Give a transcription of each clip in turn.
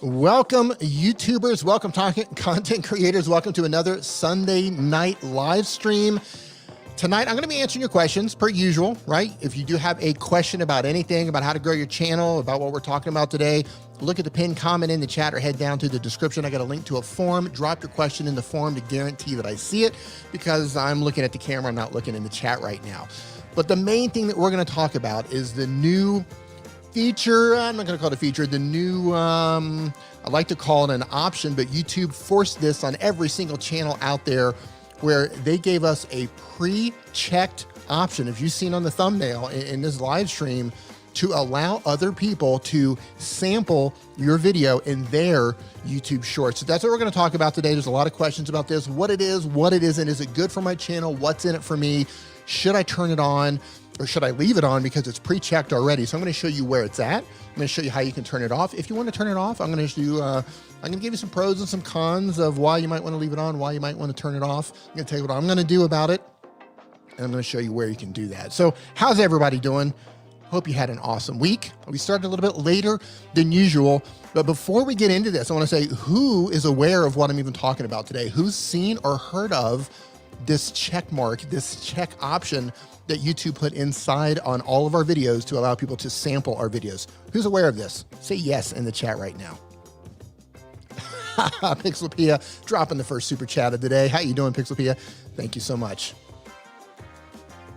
Welcome, YouTubers. Welcome, content creators. Welcome to another Sunday night live stream. Tonight, I'm going to be answering your questions per usual, right? If you do have a question about anything, about how to grow your channel, about what we're talking about today, look at the pinned comment in the chat or head down to the description. I got a link to a form. Drop your question in the form to guarantee that I see it because I'm looking at the camera. I'm not looking in the chat right now. But the main thing that we're going to talk about is the new feature. I'm not going to call it a feature. The new, I like to call it an option, but YouTube forced this on every single channel out there where they gave us a pre-checked option, if you've seen on the thumbnail in this live stream, to allow other people to sample your video in their YouTube shorts. So that's what we're going to talk about today. There's a lot of questions about this, what it is, what it isn't. Is it good for my channel? What's in it for me? Should I turn it on or should I leave it on because it's pre-checked already? So I'm going to show you where it's at. I'm going to show you how you can turn it off. If you want to turn it off, I'm going to give you some pros and some cons of why you might want to leave it on, why you might want to turn it off. I'm going to tell you what I'm going to do about it, and I'm going to show you where you can do that. So how's everybody doing? Hope you had an awesome week. We started a little bit later than usual, but before we get into this, I want to say who is aware of what I'm even talking about today? Who's seen or heard of this check mark, this check option that YouTube put inside on all of our videos to allow people to sample our videos? Who's aware of this? Say yes in the chat right now. Pixelpia dropping the first super chat of the day. How you doing, Pixelpia? Thank you so much.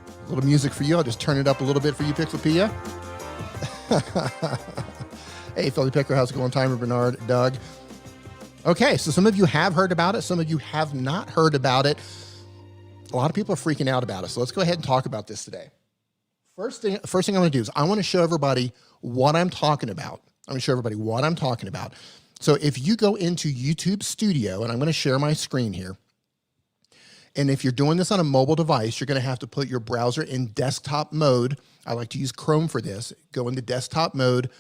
A little music for you. I'll just turn it up a little bit for you, Pixelpia. Hey, Philly Picker, how's it going? Timer, Bernard, Doug. Okay, so some of you have heard about it. Some of you have not heard about it. A lot of people are freaking out about it. So let's go ahead and talk about this today. First thing I'm going to do is I want to show everybody what I'm talking about. I'm going to show everybody what I'm talking about. So if you go into YouTube Studio, and I'm going to share my screen here, and if you're doing this on a mobile device, you're going to have to put your browser in desktop mode. I like to use Chrome for this. Go into desktop mode,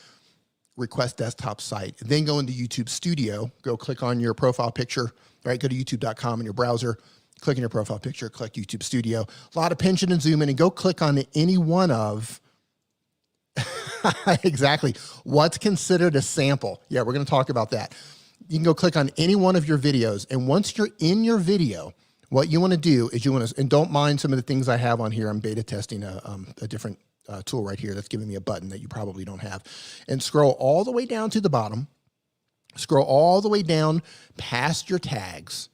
request desktop site, then go into YouTube Studio, go click on your profile picture, right? Go to youtube.com in your browser, click on your profile picture, click YouTube Studio. A lot of pinch and zoom in, and go click on any one of exactly what's considered a sample. Yeah, we're going to talk about that. You can go click on any one of your videos, and once you're in your video, what you want to do is you want to, and don't mind some of the things I have on here. I'm beta testing a different tool right here that's giving me a button that you probably don't have. And scroll all the way down to the bottom. Scroll all the way down past your tags.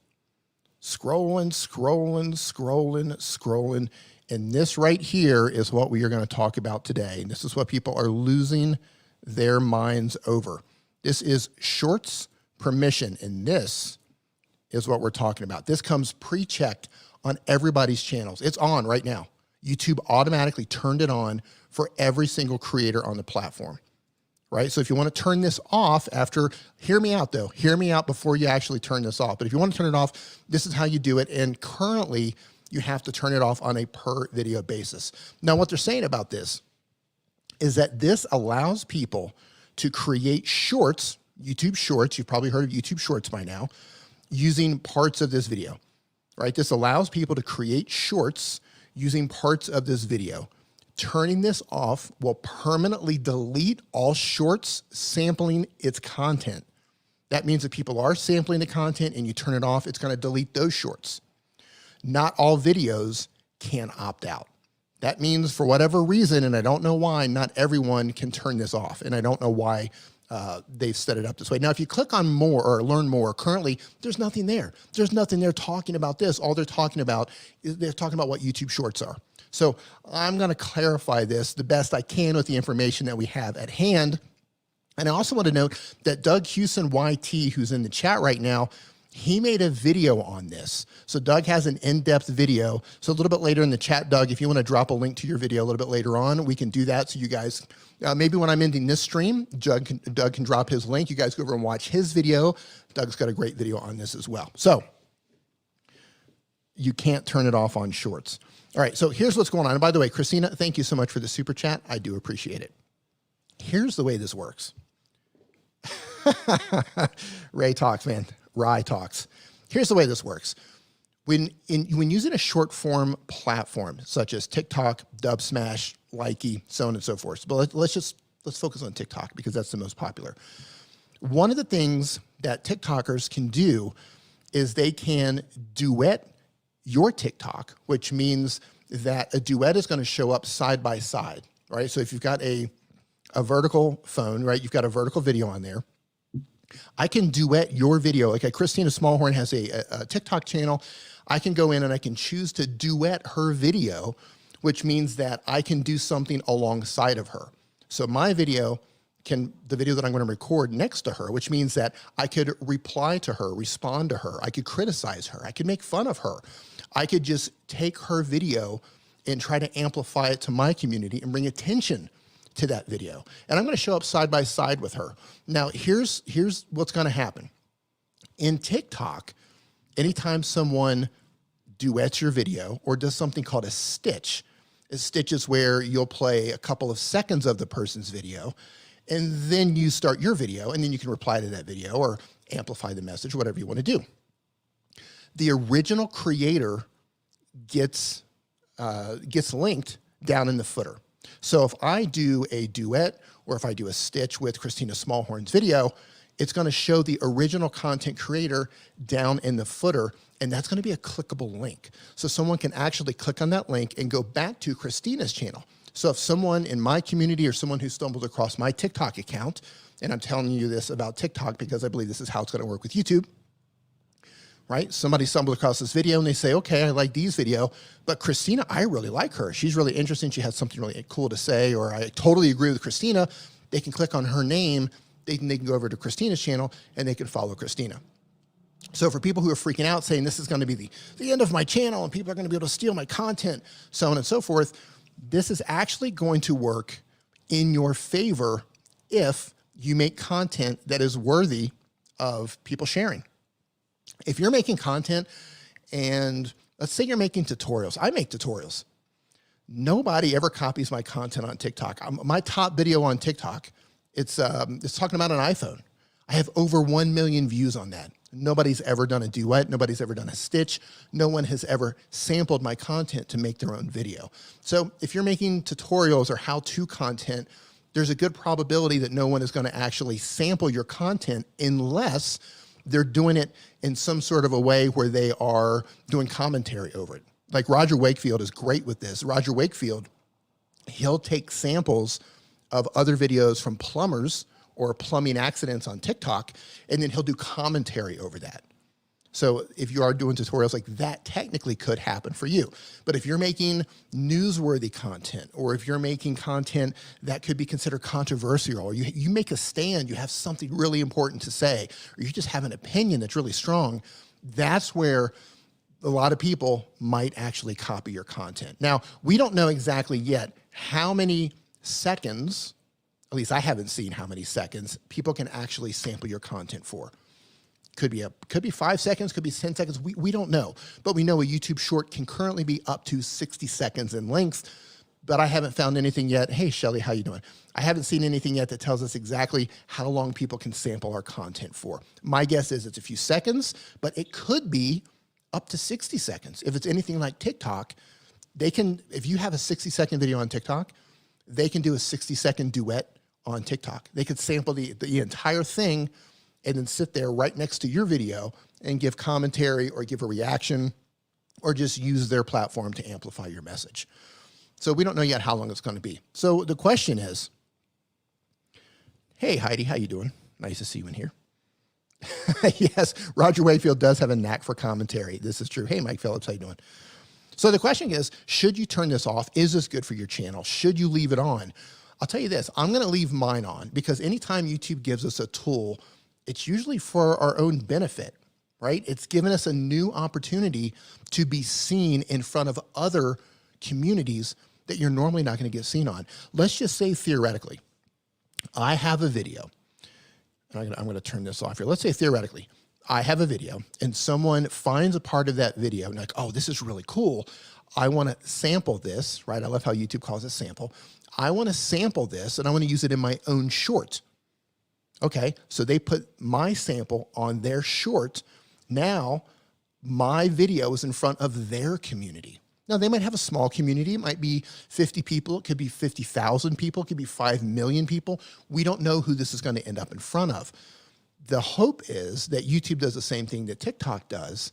Scrolling, scrolling, scrolling, scrolling. And this right here is what we are going to talk about today. And this is what people are losing their minds over. This is Shorts permission, and this is what we're talking about. This comes pre-checked on everybody's channels. It's on right now. YouTube automatically turned it on for every single creator on the platform, right? So if you want to turn this off after, hear me out though, hear me out before you actually turn this off. But if you want to turn it off, this is how you do it. And currently you have to turn it off on a per video basis. Now, what they're saying about this is that this allows people to create shorts, YouTube Shorts. You've probably heard of YouTube Shorts by now, using parts of this video, right? This allows people to create shorts using parts of this video. Turning this off will permanently delete all shorts sampling its content. That means if people are sampling the content and you turn it off, it's going to delete those shorts. Not all videos can opt out. That means for whatever reason, and I don't know why, not everyone can turn this off. And I don't know why they've set it up this way. Now, if you click on more or learn more, currently there's nothing there. There's nothing there talking about this. All they're talking about is they're talking about what YouTube Shorts are. So I'm going to clarify this the best I can with the information that we have at hand. And I also want to note that Doug Hewson YT, who's in the chat right now, he made a video on this. So Doug has an in-depth video. So a little bit later in the chat, Doug, if you want to drop a link to your video a little bit later on, we can do that. So you guys, maybe when I'm ending this stream, Doug can drop his link. You guys go over and watch his video. Doug's got a great video on this as well. So you can't turn it off on Shorts. All right, so here's what's going on. And by the way, Christina, thank you so much for the super chat. I do appreciate it. Here's the way this works. Ray talks, man. Rye talks. Here's the way this works. When using a short form platform such as TikTok, Dubsmash, Likey, so on and so forth. But let's focus on TikTok because that's the most popular. One of the things that TikTokers can do is they can duet your TikTok, which means that a duet is going to show up side by side, right? So if you've got a vertical phone, right, you've got a vertical video on there, I can duet your video. Like Christina Smallhorn has a TikTok channel. I can go in and I can choose to duet her video, which means that I can do something alongside of her. So my video the video that I'm going to record next to her, which means that I could reply to her, respond to her. I could criticize her. I could make fun of her. I could just take her video and try to amplify it to my community and bring attention to that video. And I'm going to show up side by side with her. Now, here's what's going to happen. In TikTok, anytime someone duets your video or does something called a stitch is where you'll play a couple of seconds of the person's video, and then you start your video, and then you can reply to that video or amplify the message, whatever you want to do. The original creator gets linked down in the footer. So if I do a duet or if I do a stitch with Christina Smallhorn's video, it's going to show the original content creator down in the footer, and that's going to be a clickable link. So someone can actually click on that link and go back to Christina's channel. So if someone in my community or someone who stumbled across my TikTok account, and I'm telling you this about TikTok because I believe this is how it's going to work with YouTube, right? Somebody stumbled across this video and they say, okay, I like Dee's video, but Christina, I really like her. She's really interesting. She has something really cool to say, or I totally agree with Christina. They can click on her name. They can go over to Christina's channel and they can follow Christina. So for people who are freaking out saying this is going to be the end of my channel and people are going to be able to steal my content, so on and so forth, this is actually going to work in your favor if you make content that is worthy of people sharing. If you're making content and let's say you're making tutorials, I make tutorials. Nobody ever copies my content on TikTok. My top video on TikTok, it's talking about an iPhone. I have over 1 million views on that. Nobody's ever done a duet. Nobody's ever done a stitch. No one has ever sampled my content to make their own video. So if you're making tutorials or how-to content, there's a good probability that no one is going to actually sample your content unless they're doing it in some sort of a way where they are doing commentary over it. Like Roger Wakefield is great with this. Roger Wakefield, he'll take samples of other videos from plumbers or plumbing accidents on TikTok, and then he'll do commentary over that. So if you are doing tutorials like that, technically could happen for you. But if you're making newsworthy content, or if you're making content that could be considered controversial, or you make a stand, you have something really important to say, or you just have an opinion that's really strong, that's where a lot of people might actually copy your content. Now, we don't know exactly yet how many seconds, at least I haven't seen how many seconds, people can actually sample your content for. Could be 5 seconds, could be 10 seconds. We don't know, but we know a YouTube short can currently be up to 60 seconds in length, but I haven't found anything yet. Hey, Shelly, how you doing? I haven't seen anything yet that tells us exactly how long people can sample our content for. My guess is it's a few seconds, but it could be up to 60 seconds. If it's anything like TikTok, they can, if you have a 60-second video on TikTok, they can do a 60-second duet on TikTok. They could sample the entire thing and then sit there right next to your video and give commentary or give a reaction or just use their platform to amplify your message. So we don't know yet how long it's going to be. So the question is, hey, Heidi, how you doing? Nice to see you in here. Yes, Roger Wakefield does have a knack for commentary. This is true. Hey, Mike Phillips, how you doing? So the question is, should you turn this off? Is this good for your channel? Should you leave it on? I'll tell you this, I'm going to leave mine on because anytime YouTube gives us a tool, it's usually for our own benefit, right? It's given us a new opportunity to be seen in front of other communities that you're normally not going to get seen on. Let's just say theoretically, I have a video, and I'm going to turn this off here. Let's say theoretically, I have a video and someone finds a part of that video and like, oh, this is really cool. I want to sample this, right? I love how YouTube calls it sample. I want to sample this and I want to use it in my own short. Okay, so they put my sample on their short. Now my video is in front of their community. Now they might have a small community. It might be 50 people. It could be 50,000 people. It could be 5 million people. We don't know who this is going to end up in front of. The hope is that YouTube does the same thing that TikTok does,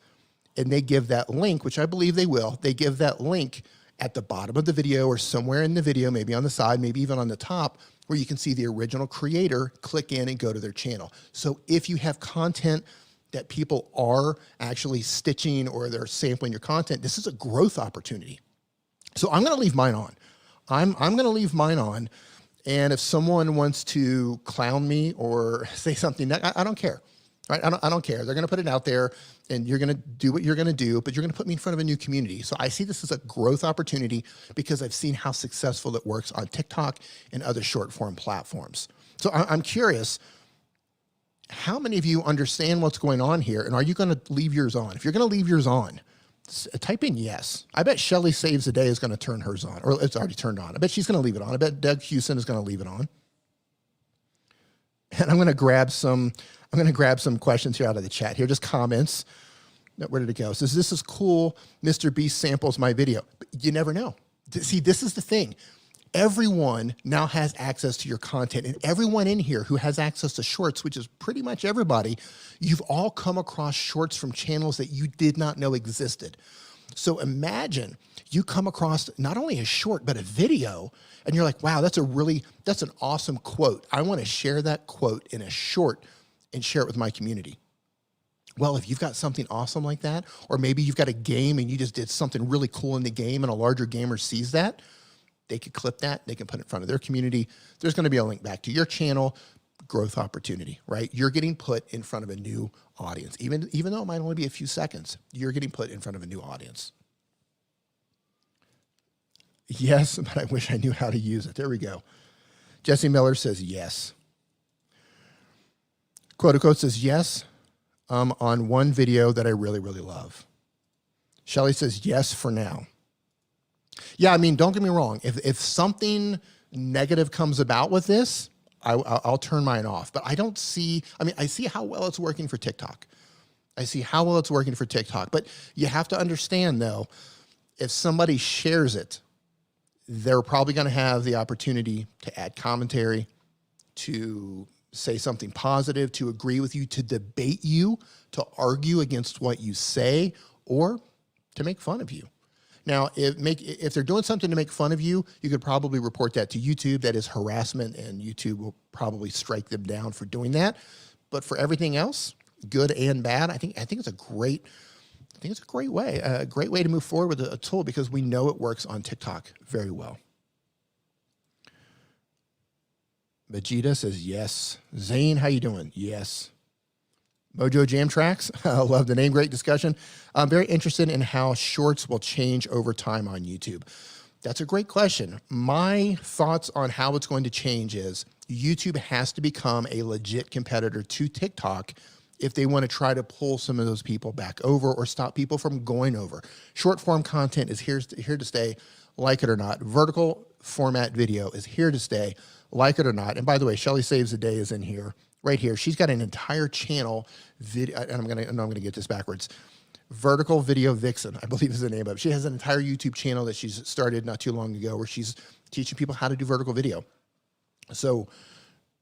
and they give that link, which I believe they will. They give that link at the bottom of the video or somewhere in the video, maybe on the side, maybe even on the top, where you can see the original creator, click in and go to their channel. So if you have content that people are actually stitching or they're sampling your content, this is a growth opportunity. So I'm going to leave mine on. I'm going to leave mine on. And if someone wants to clown me or say something, I don't care. Right? I don't care. They're going to put it out there and you're going to do what you're going to do, but you're going to put me in front of a new community. So I see this as a growth opportunity because I've seen how successful it works on TikTok and other short form platforms. So I'm curious, how many of you understand what's going on here? And are you going to leave yours on? If you're going to leave yours on, type in yes. I bet Shelly Saves the Day is going to turn hers on, or it's already turned on. I bet she's going to leave it on. I bet Doug Houston is going to leave it on. And I'm going to grab some questions here out of the chat here, just comments. Where did it go? It says, this is cool. Mr. Beast samples my video. But you never know. See, this is the thing. Everyone now has access to your content, and everyone in here who has access to shorts, which is pretty much everybody, you've all come across shorts from channels that you did not know existed. So imagine you come across not only a short, but a video, and you're like, wow, that's an awesome quote. I want to share that quote in a short and share it with my community. Well, if you've got something awesome like that, or maybe you've got a game and you just did something really cool in the game and a larger gamer sees that, they could clip that, they can put it in front of their community. There's going to be a link back to your channel, growth opportunity, right? You're getting put in front of a new audience. Even though it might only be a few seconds, you're getting put in front of a new audience. Yes, but I wish I knew how to use it. There we go. Jesse Miller says yes. Quote unquote says yes on one video that I really, really love. Shelly says yes for now. Yeah, I mean, don't get me wrong. If something negative comes about with this, I'll turn mine off. But I don't see, I mean, I see how well it's working for TikTok. I see how well it's working for TikTok. But you have to understand, though, if somebody shares it, they're probably going to have the opportunity to add commentary, to say something positive, to agree with you, to debate you, to argue against what you say, or to make fun of you. Now, if they're doing something to make fun of you, you could probably report that to YouTube. That is harassment, and YouTube will probably strike them down for doing that. But for everything else, good and bad, I think it's a great way to move forward with a tool, because we know it works on TikTok very well. Vegeta says yes. Zane, how you doing? Yes. Mojo Jam Tracks, I love the name, great discussion. I'm very interested in how shorts will change over time on YouTube. That's a great question. My thoughts on how it's going to change is YouTube has to become a legit competitor to TikTok if they want to try to pull some of those people back over or stop people from going over. Short form content is here to stay, like it or not. Vertical format video is here to stay, like it or not. And by the way, Shelly Saves the Day is in here. Right here, she's got an entire channel video, and I'm gonna get this backwards. Vertical Video Vixen, I believe is the name of it. She has an entire YouTube channel that she's started not too long ago, where she's teaching people how to do vertical video. So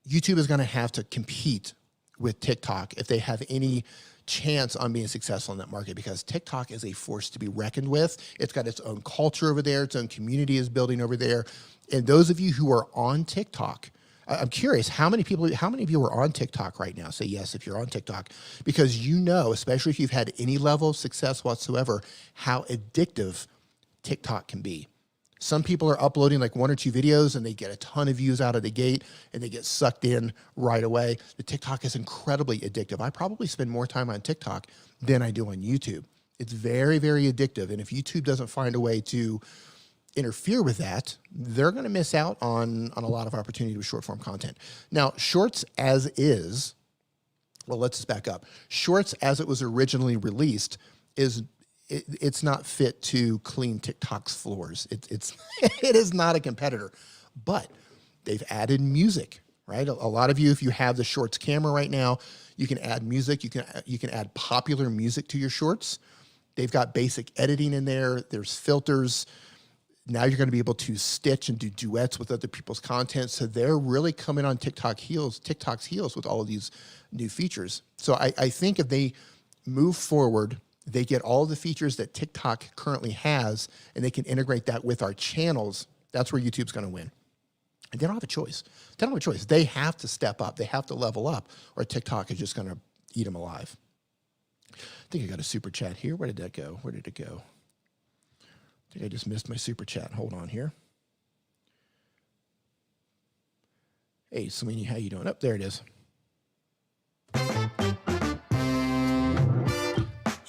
YouTube is going to have to compete with TikTok if they have any chance on being successful in that market, because TikTok is a force to be reckoned with. It's got its own culture over there, its own community is building over there, and those of you who are on TikTok, I'm curious, how many of you are on TikTok right now? Say yes if you're on TikTok, because you know, especially if you've had any level of success whatsoever, how addictive TikTok can be. Some people are uploading like 1 or 2 videos and they get a ton of views out of the gate and they get sucked in right away. The TikTok is incredibly addictive. I probably spend more time on TikTok than I do on YouTube. It's very, very addictive. And if YouTube doesn't find a way to interfere with that, they're going to miss out on a lot of opportunity with short form content. Now, shorts as is, well, let's just back up. Shorts as it was originally released it's not fit to clean TikTok's floors. It is not a competitor, but they've added music, right? A lot of you, if you have the shorts camera right now, you can add music. You can add popular music to your shorts. They've got basic editing in there. There's filters. Now you're going to be able to stitch and do duets with other people's content. So they're really coming on TikTok's heels with all of these new features. So I think if they move forward, they get all the features that TikTok currently has, and they can integrate that with our channels, that's where YouTube's going to win. And they don't have a choice. They don't have a choice. They have to step up. They have to level up, or TikTok is just going to eat them alive. I think I got a super chat here. Where did that go? Where did it go? I think I just missed my super chat. Hold on here. Hey, Sweeney, how you doing? Up there it is.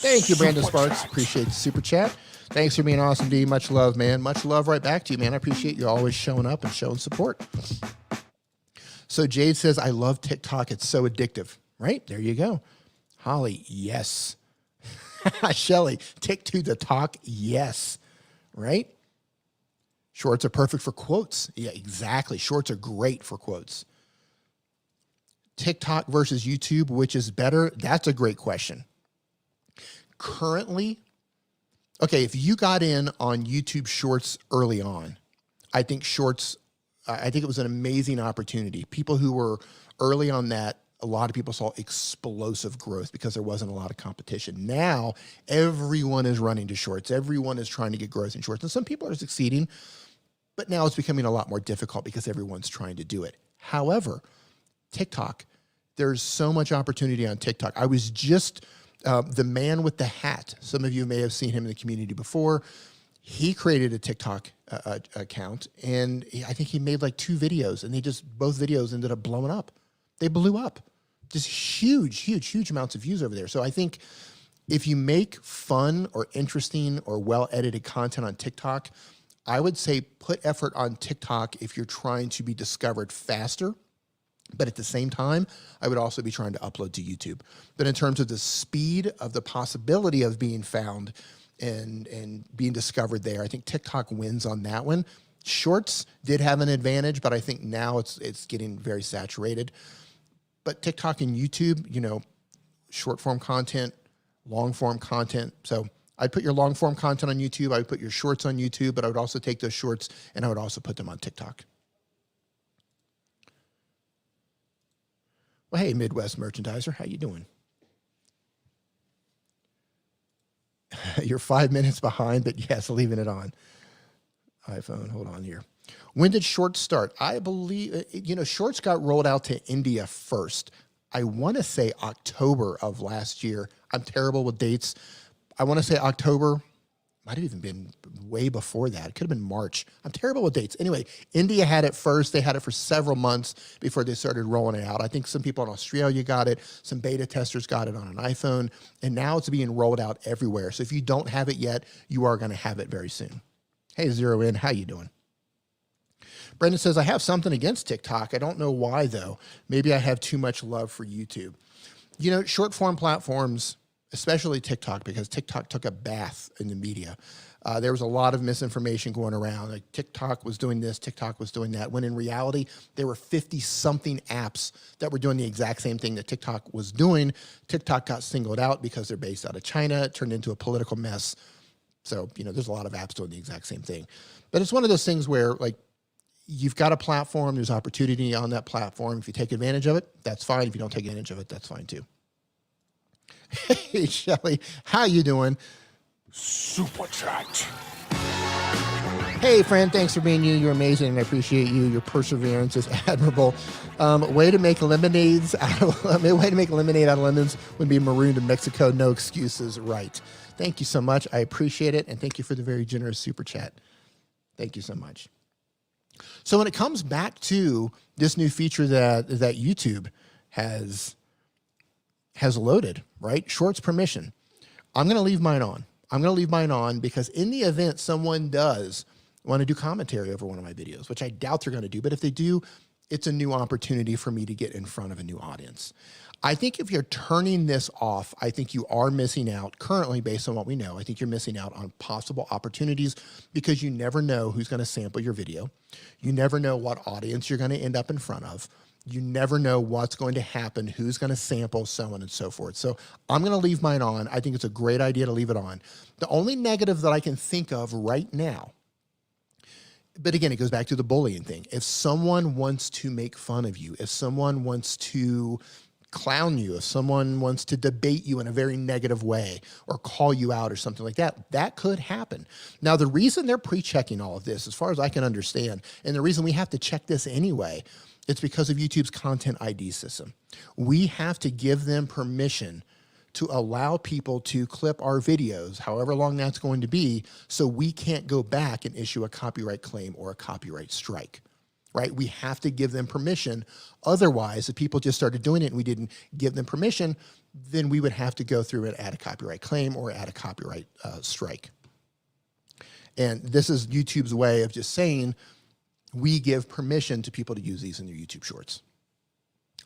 Thank you, Brandon Sparks. Appreciate the super chat. Thanks for being awesome, D. Much love, man. Much love right back to you, man. I appreciate you always showing up and showing support. So Jade says, I love TikTok. It's so addictive. Right? There you go. Holly, yes. Shelly, tick to the talk, yes. Right? Shorts are perfect for quotes. Yeah, exactly. Shorts are great for quotes. TikTok versus YouTube, which is better? That's a great question. Currently, okay, if you got in on YouTube Shorts early on, I think Shorts, I think it was an amazing opportunity. People who were early on that, a lot of people saw explosive growth because there wasn't a lot of competition. Now, everyone is running to Shorts. Everyone is trying to get growth in Shorts. And some people are succeeding, but now it's becoming a lot more difficult because everyone's trying to do it. However, TikTok, there's so much opportunity on TikTok. I was just... the man with the hat, some of you may have seen him in the community before. He created a TikTok account, and I think he made like 2 videos, and both videos ended up blowing up. They blew up. Just huge amounts of views over there. So I think if you make fun or interesting or well-edited content on TikTok, I would say put effort on TikTok if you're trying to be discovered faster. But at the same time, I would also be trying to upload to YouTube. But in terms of the speed of the possibility of being found and being discovered there, I think TikTok wins on that one. Shorts did have an advantage, but I think now it's getting very saturated. But TikTok and YouTube, you know, short form content, long form content. So I'd put your long form content on YouTube. I would put your shorts on YouTube, but I would also take those shorts and I would also put them on TikTok. Well, hey, Midwest Merchandiser, how you doing? You're 5 minutes behind, but yes, leaving it on. iPhone, hold on here. When did Shorts start? I believe, you know, Shorts got rolled out to India first. I want to say October of last year. I'm terrible with dates. I want to say October. Might have even been way before that. It could have been March. I'm terrible with dates. Anyway, India had it first. They had it for several months before they started rolling it out. I think some people in Australia got it. Some beta testers got it on an iPhone. And now it's being rolled out everywhere. So if you don't have it yet, you are going to have it very soon. Hey, Zero In, how you doing? Brendan says, I have something against TikTok. I don't know why, though. Maybe I have too much love for YouTube. You know, short form platforms, especially TikTok, because TikTok took a bath in the media. There was a lot of misinformation going around. Like TikTok was doing this, TikTok was doing that, when in reality, there were 50-something apps that were doing the exact same thing that TikTok was doing. TikTok got singled out because they're based out of China. It turned into a political mess. So, you know, there's a lot of apps doing the exact same thing. But it's one of those things where, like, you've got a platform, there's opportunity on that platform. If you take advantage of it, that's fine. If you don't take advantage of it, that's fine too. Hey, Shelly, how you doing? Super chat. Hey, friend, thanks for being you. You're amazing, and I appreciate you. Your perseverance is admirable. Way to make lemonades out of lemons when being marooned in Mexico. No excuses, right? Thank you so much. I appreciate it, and thank you for the very generous super chat. Thank you so much. So when it comes back to this new feature that YouTube has loaded, right? Shorts permission. I'm going to leave mine on. I'm going to leave mine on because in the event someone does want to do commentary over one of my videos, which I doubt they're going to do, but if they do, it's a new opportunity for me to get in front of a new audience. I think if you're turning this off, I think you are missing out currently based on what we know. I think you're missing out on possible opportunities because you never know who's going to sample your video. You never know what audience you're going to end up in front of. You never know what's going to happen, who's going to sample, so on and so forth. So I'm going to leave mine on. I think it's a great idea to leave it on. The only negative that I can think of right now But again, it goes back to the bullying thing. If someone wants to make fun of you, if someone wants to clown you, if someone wants to debate you in a very negative way or call you out or something like that, that could happen. Now, the reason they're pre-checking all of this, as far as I can understand, and the reason we have to check this anyway, it's because of YouTube's content ID system. We have to give them permission to allow people to clip our videos, however long that's going to be, so we can't go back and issue a copyright claim or a copyright strike, right? We have to give them permission. Otherwise, if people just started doing it and we didn't give them permission, then we would have to go through and add a copyright claim or add a copyright strike. And this is YouTube's way of just saying, we give permission to people to use these in their YouTube shorts.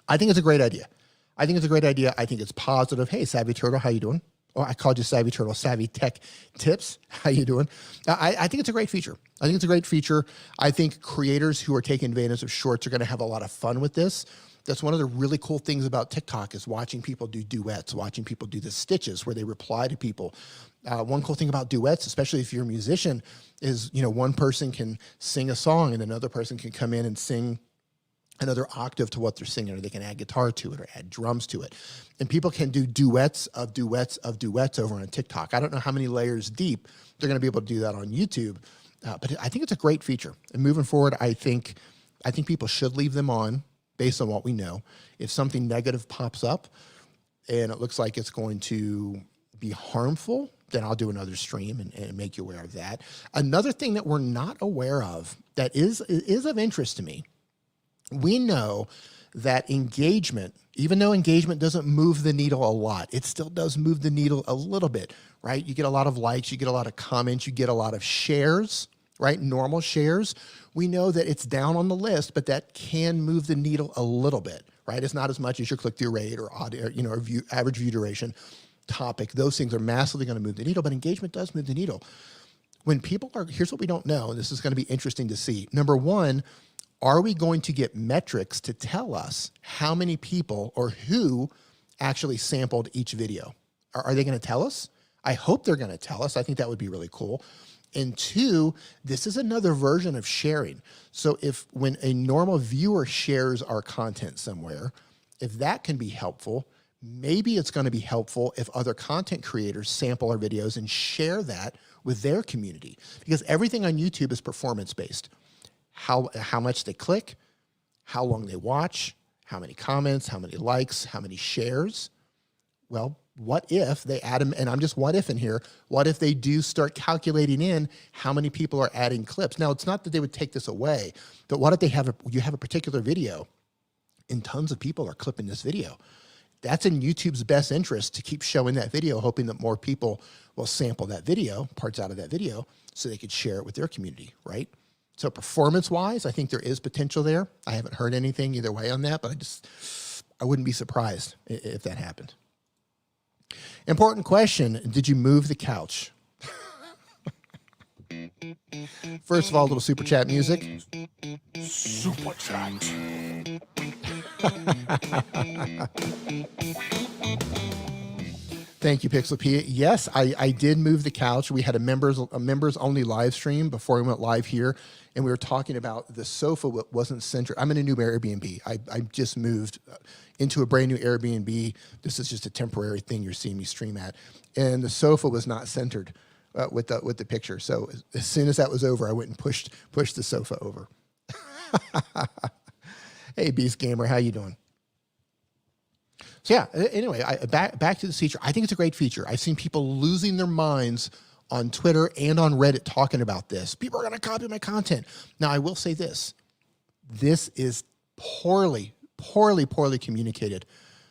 I think it's a great idea. I think it's a great idea. I think it's positive. Hey, Savvy Turtle, how you doing? Oh, I called you Savvy Turtle, Savvy Tech Tips. How you doing? I think it's a great feature. I think it's a great feature. I think creators who are taking advantage of shorts are going to have a lot of fun with this. That's one of the really cool things about TikTok is watching people do duets, watching people do the stitches where they reply to people. One cool thing about duets, especially if you're a musician, is, you know, one person can sing a song and another person can come in and sing another octave to what they're singing, or they can add guitar to it or add drums to it. And people can do duets of duets of duets over on TikTok. I don't know how many layers deep they're going to be able to do that on YouTube, but I think it's a great feature. And moving forward, I think people should leave them on based on what we know. If something negative pops up and it looks like it's going to be harmful, then I'll do another stream and make you aware of that. Another thing that we're not aware of that is of interest to me, we know that engagement, even though engagement doesn't move the needle a lot, it still does move the needle a little bit, right? You get a lot of likes, you get a lot of comments, you get a lot of shares, right? Normal shares. We know that it's down on the list, but that can move the needle a little bit, right? It's not as much as your click-through rate or audio, you know, or average view duration, topic. Those things are massively going to move the needle, but engagement does move the needle. When people are, here's what we don't know, and this is going to be interesting to see. Number one, are we going to get metrics to tell us how many people or who actually sampled each video? Are they going to tell us? I hope they're going to tell us. I think that would be really cool. And two, this is another version of sharing. So if when a normal viewer shares our content somewhere, if that can be helpful, maybe it's going to be helpful if other content creators sample our videos and share that with their community, because everything on YouTube is performance-based. How much they click, how long they watch, how many comments, how many likes, how many shares. Well, what if they add them, and I'm just what if in here, what if they do start calculating in how many people are adding clips? Now, it's not that they would take this away, but what if they have you have a particular video and tons of people are clipping this video? That's in YouTube's best interest to keep showing that video, hoping that more people will sample that video, parts out of that video, so they could share it with their community, right? So performance-wise, I think there is potential there. I haven't heard anything either way on that, but I wouldn't be surprised if that happened. Important question, did you move the couch? First of all, a little super chat music. Super chat. Thank you, Pixelpia. Yes, I did move the couch. We had a members only live stream before we went live here, and we were talking about the sofa wasn't centered. I'm in a new Airbnb. I just moved into a brand new Airbnb. This is just a temporary thing you're seeing me stream at, and the sofa was not centered with the picture. So as soon as that was over, I went and pushed the sofa over. Hey, Beast Gamer, how you doing? So yeah, anyway, back to this feature. I think it's a great feature. I've seen people losing their minds on Twitter and on Reddit talking about this. People are going to copy my content. Now, I will say this. This is poorly communicated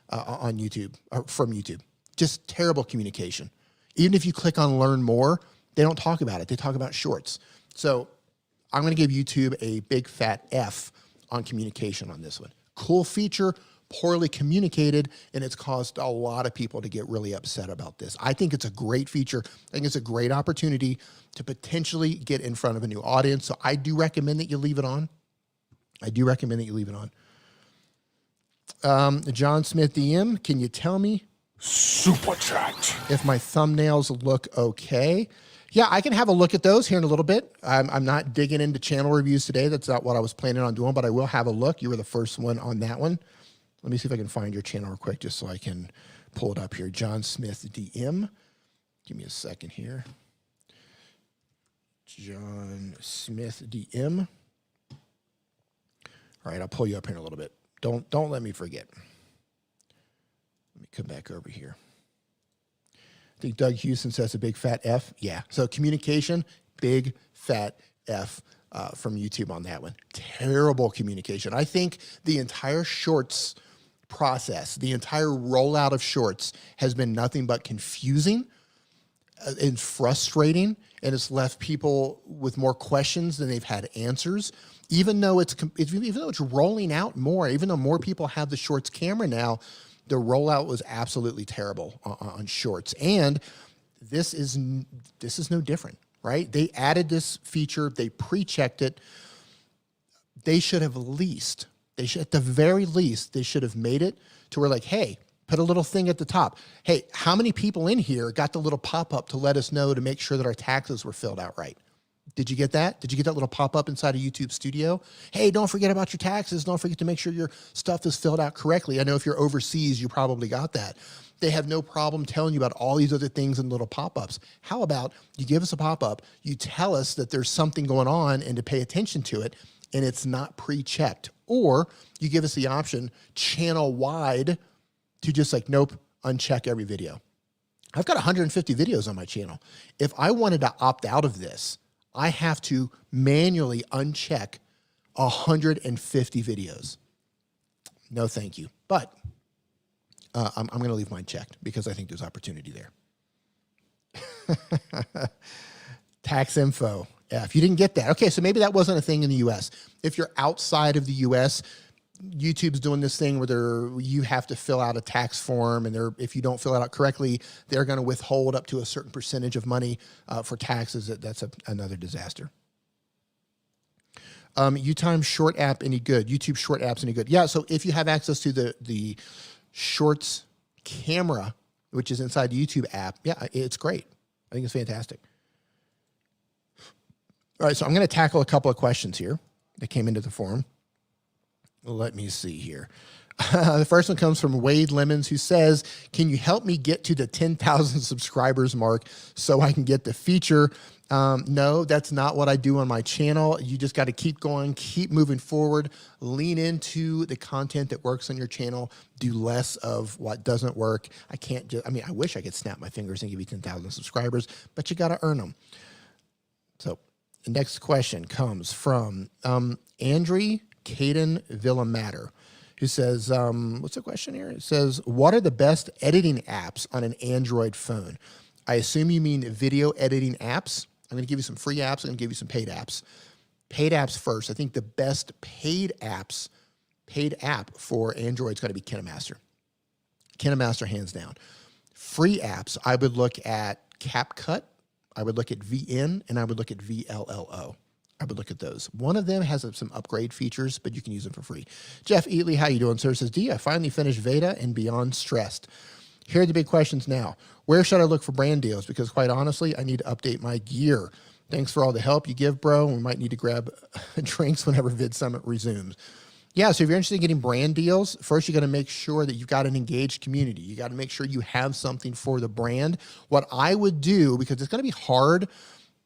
on YouTube, or from YouTube. Just terrible communication. Even if you click on Learn More, they don't talk about it. They talk about shorts. So I'm going to give YouTube a big fat F on communication on this one. Cool feature, poorly communicated, and it's caused a lot of people to get really upset about this. I think it's a great feature. I think it's a great opportunity to potentially get in front of a new audience. So I do recommend that you leave it on. I do recommend that you leave it on. John Smith DM, can you tell me Super chat. if my thumbnails look okay? Yeah, I can have a look at those here in a little bit. I'm not digging into channel reviews today. That's not what I was planning on doing, but I will have a look. You were the first one on that one. Let me see if I can find your channel real quick just so I can pull it up here. John Smith DM. Give me a second here. John Smith DM. All right, I'll pull you up here in a little bit. Don't let me forget. Let me come back over here. I think Doug Houston says a big fat F. Yeah. So communication, big fat F from YouTube on that one. Terrible communication. I think the entire shorts process, the entire rollout of shorts has been nothing but confusing and frustrating, and it's left people with more questions than they've had answers. Even though it's rolling out more, even though more people have the shorts camera now, the rollout was absolutely terrible on shorts. And this is no different, right? They added this feature, they pre-checked it. They should have at the very least, they should have made it to where like, hey, put a little thing at the top. Hey, how many people in here got the little pop-up to let us know to make sure that our taxes were filled out right? Did you get that? Did you get that little pop-up inside of YouTube Studio? Hey, don't forget about your taxes. Don't forget to make sure your stuff is filled out correctly. I know if you're overseas, you probably got that. They have no problem telling you about all these other things in little pop-ups. How about you give us a pop-up, you tell us that there's something going on and to pay attention to it, and it's not pre-checked. Or you give us the option channel-wide to just like, nope, uncheck every video. I've got 150 videos on my channel. If I wanted to opt out of this, I have to manually uncheck 150 videos. No, thank you. But I'm going to leave mine checked because I think there's opportunity there. Tax info. Yeah, if you didn't get that. Okay, so maybe that wasn't a thing in the US. If you're outside of the US, YouTube's doing this thing where you have to fill out a tax form, and if you don't fill it out correctly, they're going to withhold up to a certain percentage of money for taxes. That's another disaster. YouTube Short app any good? YouTube Short apps any good? Yeah. So if you have access to the Shorts camera, which is inside the YouTube app, yeah, it's great. I think it's fantastic. All right, so I'm going to tackle a couple of questions here that came into the forum. Let me see here. The first one comes from Wade Lemons, who says, can you help me get to the 10,000 subscribers mark so I can get the feature? No, that's not what I do on my channel. You just got to keep going, keep moving forward, lean into the content that works on your channel, do less of what doesn't work. I wish I could snap my fingers and give you 10,000 subscribers, but you got to earn them. So the next question comes from Andre Caden Villamatter, who says, what's the question here? It says, what are the best editing apps on an Android phone? I assume you mean video editing apps. I'm going to give you some free apps. I'm going to give you some paid apps. Paid apps first. I think the best paid app for Android is going to be KineMaster. KineMaster, hands down. Free apps, I would look at CapCut, I would look at VN, and I would look at VLLO. I would look at those. One of them has some upgrade features, but you can use them for free. Jeff Eatley, how you doing, sir? Says, D, I finally finished Veda and beyond stressed. Here are the big questions now. Where should I look for brand deals? Because quite honestly, I need to update my gear. Thanks for all the help you give, bro. We might need to grab drinks whenever Vid Summit resumes. Yeah, so if you're interested in getting brand deals, first you got to make sure that you've got an engaged community. You got to make sure you have something for the brand. What I would do, because it's going to be hard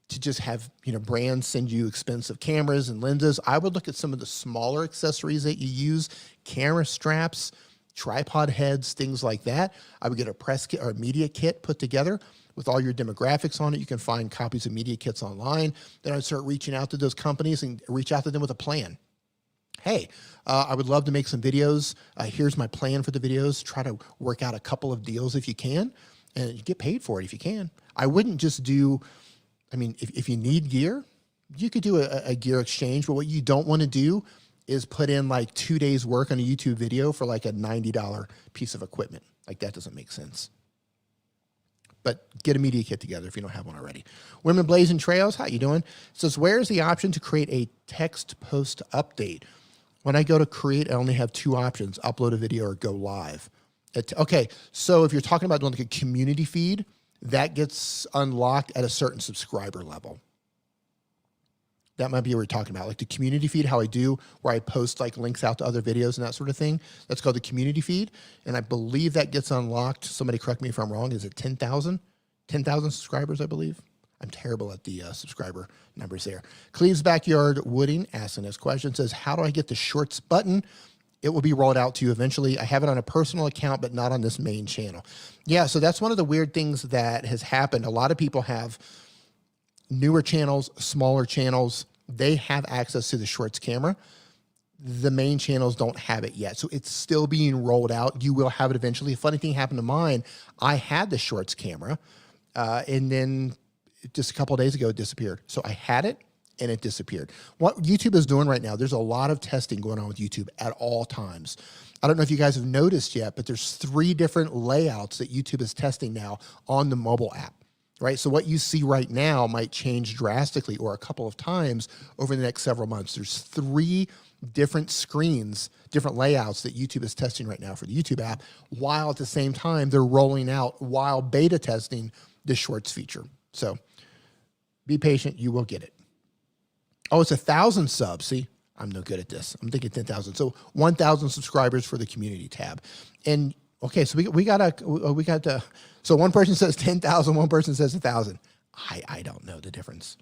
to just have, brands send you expensive cameras and lenses, I would look at some of the smaller accessories that you use, camera straps, tripod heads, things like that. I would get a press kit or a media kit put together with all your demographics on it. You can find copies of media kits online. Then I'd start reaching out to those companies and reach out to them with a plan. Hey, I would love to make some videos. Here's my plan for the videos. Try to work out a couple of deals if you can, and you get paid for it if you can. I wouldn't just do, if you need gear, you could do a gear exchange, but what you don't want to do is put in like 2 days work on a YouTube video for like a $90 piece of equipment. Like that doesn't make sense. But get a media kit together if you don't have one already. Women Blazing Trails, how you doing? It says, where is the option to create a text post update? When I go to create, I only have two options, upload a video or go live. Okay, so if you're talking about doing like a community feed, that gets unlocked at a certain subscriber level. That might be what we're talking about, like the community feed, how I do, where I post like links out to other videos and that sort of thing. That's called the community feed. And I believe that gets unlocked. Somebody correct me if I'm wrong. Is it 10,000? 10,000 subscribers, I believe. I'm terrible at the subscriber numbers there. Cleve's Backyard Wooding asking this question, says, how do I get the shorts button? It will be rolled out to you eventually. I have it on a personal account, but not on this main channel. Yeah, so that's one of the weird things that has happened. A lot of people have newer channels, smaller channels, they have access to the shorts camera. The main channels don't have it yet. So it's still being rolled out. You will have it eventually. A funny thing happened to mine. I had the shorts camera and then just a couple of days ago, it disappeared. So I had it and it disappeared. What YouTube is doing right now, there's a lot of testing going on with YouTube at all times. I don't know if you guys have noticed yet, but there's 3 different layouts that YouTube is testing now on the mobile app. Right? So what you see right now might change drastically or a couple of times over the next several months. There's 3 different screens, different layouts that YouTube is testing right now for the YouTube app, while at the same time they're rolling out while beta testing the shorts feature. So be patient, you will get it. Oh, it's 1,000 subs. See, I'm no good at this. I'm thinking 10,000. So 1,000 subscribers for the community tab. And okay, so we got so one person says 10,000, one person says 1,000. I don't know the difference.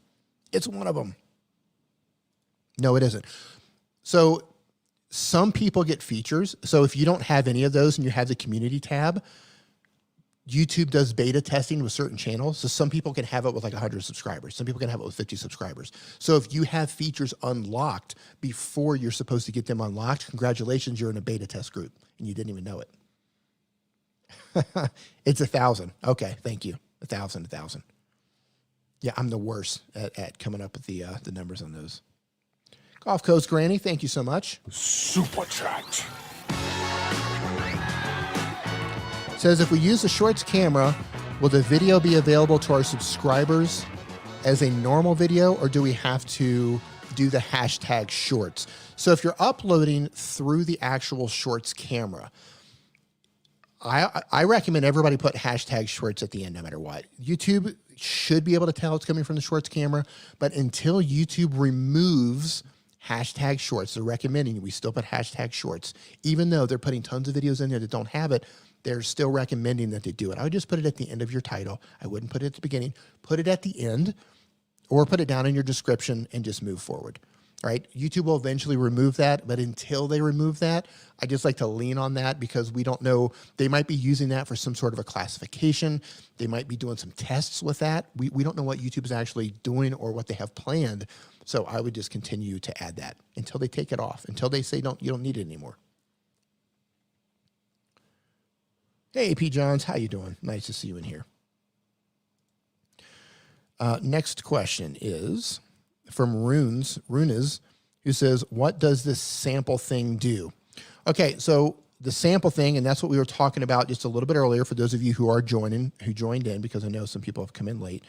It's one of them. No, it isn't. So some people get features. So if you don't have any of those and you have the community tab, YouTube does beta testing with certain channels. So some people can have it with like 100 subscribers. Some people can have it with 50 subscribers. So if you have features unlocked before you're supposed to get them unlocked, congratulations, you're in a beta test group and you didn't even know it. It's 1,000. Okay, thank you. 1,000. Yeah, I'm the worst at coming up with the numbers on those. Golf Coast Granny, thank you so much. Super chat. Says, if we use the shorts camera, will the video be available to our subscribers as a normal video, or do we have to do the hashtag shorts? So if you're uploading through the actual shorts camera, I recommend everybody put hashtag shorts at the end no matter what. YouTube should be able to tell it's coming from the shorts camera, but until YouTube removes hashtag shorts, they're recommending we still put hashtag shorts. Even though they're putting tons of videos in there that don't have it, they're still recommending that they do it. I would just put it at the end of your title. I wouldn't put it at the beginning. Put it at the end or put it down in your description and just move forward. Right? YouTube will eventually remove that, but until they remove that, I just like to lean on that because we don't know. They might be using that for some sort of a classification. They might be doing some tests with that. We don't know what YouTube is actually doing or what they have planned. So I would just continue to add that until they take it off, until they say, you don't need it anymore. Hey, AP Johns, how you doing? Nice to see you in here. Next question is from Runes, who says, what does this sample thing do? Okay, so the sample thing, and that's what we were talking about just a little bit earlier for those of you who are who joined in, because I know some people have come in late.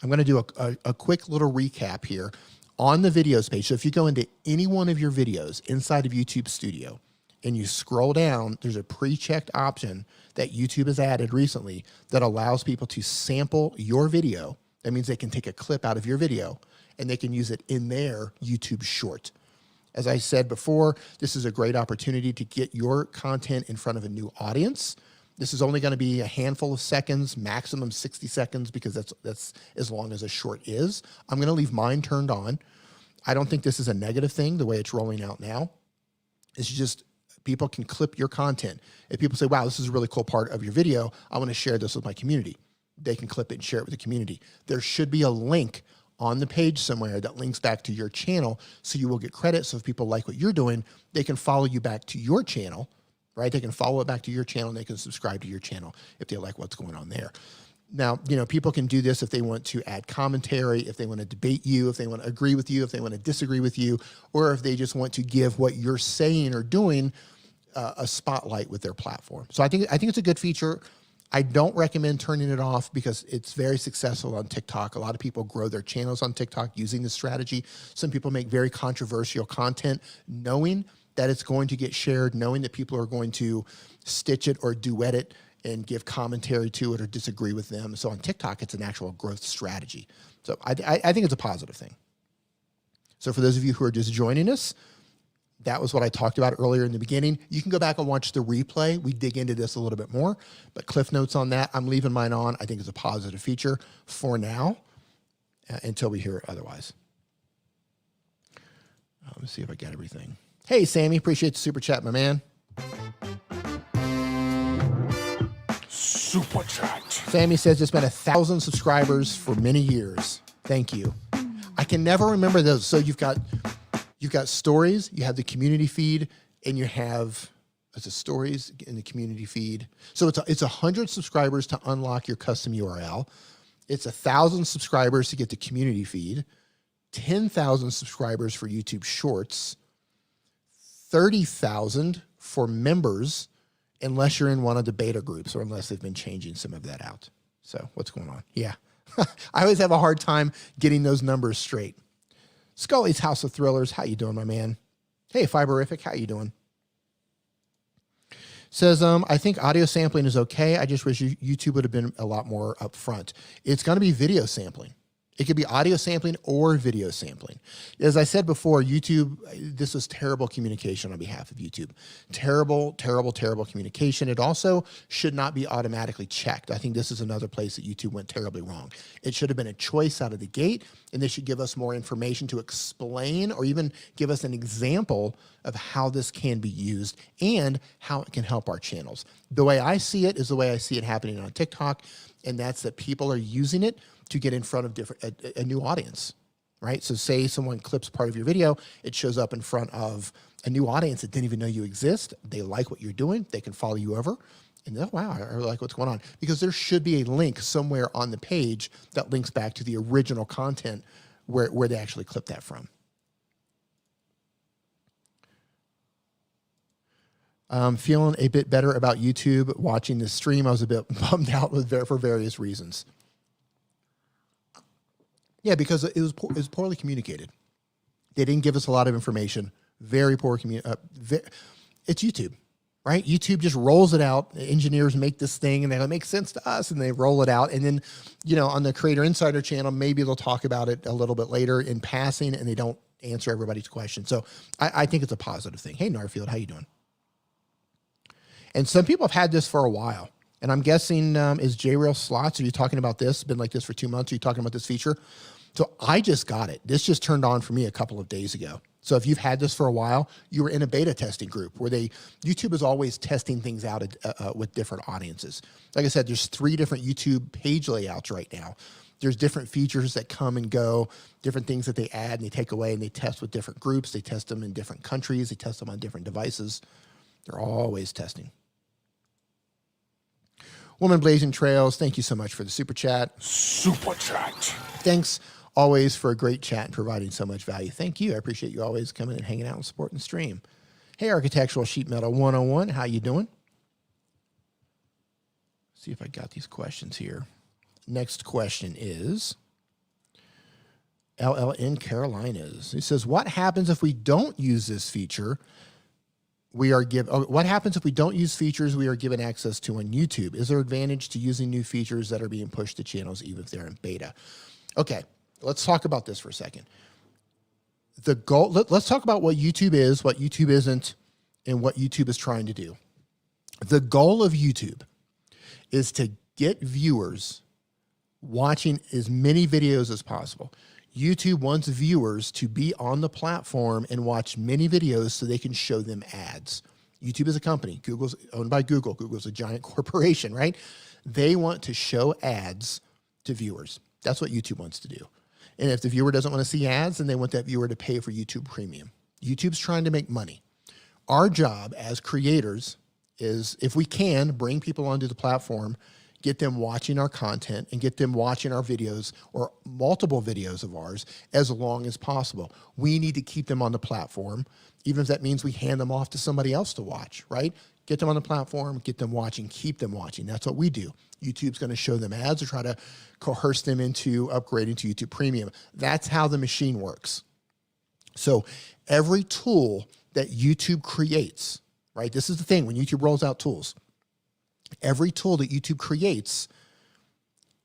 I'm going to do a quick little recap here on the videos page. So if you go into any one of your videos inside of YouTube Studio and you scroll down, there's a pre-checked option that YouTube has added recently that allows people to sample your video. That means they can take a clip out of your video and they can use it in their YouTube short. As I said before, this is a great opportunity to get your content in front of a new audience. This is only going to be a handful of seconds, maximum 60 seconds, because that's as long as a short is. I'm going to leave mine turned on. I don't think this is a negative thing, the way it's rolling out now. It's just people can clip your content. If people say, wow, this is a really cool part of your video, I want to share this with my community. They can clip it and share it with the community. There should be a link on the page somewhere that links back to your channel, so you will get credit. So if people like what you're doing, they can follow you back to your channel, right? They can follow it back to your channel and they can subscribe to your channel if they like what's going on there. Now, people can do this if they want to add commentary, if they want to debate you, if they want to agree with you, if they want to disagree with you, or if they just want to give what you're saying or doing a spotlight with their platform. So I think it's a good feature. I don't recommend turning it off because it's very successful on TikTok. A lot of people grow their channels on TikTok using this strategy. Some people make very controversial content knowing that it's going to get shared, knowing that people are going to stitch it or duet it and give commentary to it or disagree with them. So on TikTok, it's an actual growth strategy. So I think it's a positive thing. So for those of you who are just joining us, that was what I talked about earlier in the beginning. You can go back and watch the replay. We dig into this a little bit more, but cliff notes on that. I'm leaving mine on. I think it's a positive feature for now until we hear otherwise. Let me see if I got everything. Hey, Sammy, appreciate the super chat, my man. Super chat. Sammy says it's been 1,000 subscribers for many years. Thank you. I can never remember those. So you've got stories, you have the community feed, and you have stories in the community feed. So it's 100 subscribers to unlock your custom URL. It's 1,000 subscribers to get the community feed. 10,000 subscribers for YouTube Shorts. 30,000 for members, unless you're in one of the beta groups or unless they've been changing some of that out. So what's going on? Yeah. I always have a hard time getting those numbers straight. Scully's House of Thrillers. How you doing, my man? Hey, Fiberific. How you doing? Says, I think audio sampling is okay. I just wish YouTube would have been a lot more upfront. It's going to be video sampling. It could be audio sampling or video sampling. As I said before, YouTube, this was terrible communication on behalf of YouTube. Terrible, terrible, terrible communication. It also should not be automatically checked. I think this is another place that YouTube went terribly wrong. It should have been a choice out of the gate, and they should give us more information to explain or even give us an example of how this can be used and how it can help our channels. The way I see it is the way I see it happening on TikTok, and that's that people are using it to get in front of a new audience, right? So say someone clips part of your video, it shows up in front of a new audience that didn't even know you exist. They like what you're doing. They can follow you over and they're, wow, I like what's going on. Because there should be a link somewhere on the page that links back to the original content where they actually clipped that from. Feeling a bit better about YouTube watching this stream. I was a bit bummed out for various reasons. Yeah, because it was poorly communicated. They didn't give us a lot of information. Very poor it's YouTube, right? YouTube just rolls it out. The engineers make this thing, and they go, it makes sense to us, and they roll it out. And then, on the Creator Insider channel, maybe they'll talk about it a little bit later in passing, and they don't answer everybody's questions. So I think it's a positive thing. Hey, Narfield, how you doing? And some people have had this for a while. And I'm guessing, is JRail Slots, are you talking about this? It's been like this for 2 months. Are you talking about this feature? So I just got it. This just turned on for me a couple of days ago. So if you've had this for a while, you were in a beta testing group where YouTube is always testing things out with different audiences. Like I said, there's 3 different YouTube page layouts right now. There's different features that come and go, different things that they add and they take away, and they test with different groups. They test them in different countries. They test them on different devices. They're always testing. Woman Blazing Trails, thank you so much for the super chat. Super chat. Thanks always for a great chat and providing so much value. Thank you. I appreciate you always coming and hanging out and supporting the stream. Hey, Architectural Sheet Metal 101, how you doing? See if I got these questions here. Next question is LLN Carolinas. He says, what happens if we don't use this feature? What happens if we don't use features we are given access to on YouTube? Is there advantage to using new features that are being pushed to channels even if they're in beta? Okay, let's talk about this for a second. The goal, let's talk about what YouTube is, what YouTube isn't, and what YouTube is trying to do. The goal of YouTube is to get viewers watching as many videos as possible. YouTube wants viewers to be on the platform and watch many videos so they can show them ads. YouTube is a company. Google's owned by Google. Google's a giant corporation, right? They want to show ads to viewers. That's what YouTube wants to do. And if the viewer doesn't want to see ads, then they want that viewer to pay for YouTube Premium. YouTube's trying to make money. Our job as creators is, if we can, bring people onto the platform, get them watching our content and get them watching our videos or multiple videos of ours as long as possible. We need to keep them on the platform, even if that means we hand them off to somebody else to watch, right? Get them on the platform, get them watching, keep them watching. That's what we do. YouTube's going to show them ads or try to coerce them into upgrading to YouTube Premium. That's how the machine works. So every tool that YouTube creates, right? This is the thing when YouTube rolls out tools. Every tool that YouTube creates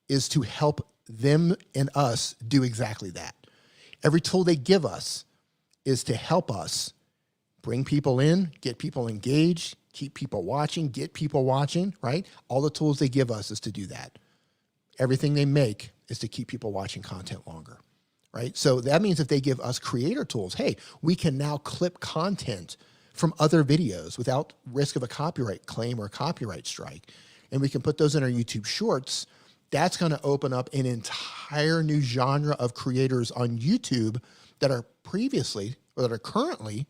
is to help them and us do exactly that. Every tool they give us is to help us bring people in, get people engaged, keep people watching, get people watching, right? All the tools they give us is to do that. Everything they make is to keep people watching content longer, right? So that means if they give us creator tools, hey, we can now clip content from other videos without risk of a copyright claim or a copyright strike. And we can put those in our YouTube shorts. That's going to open up an entire new genre of creators on YouTube that are previously or that are currently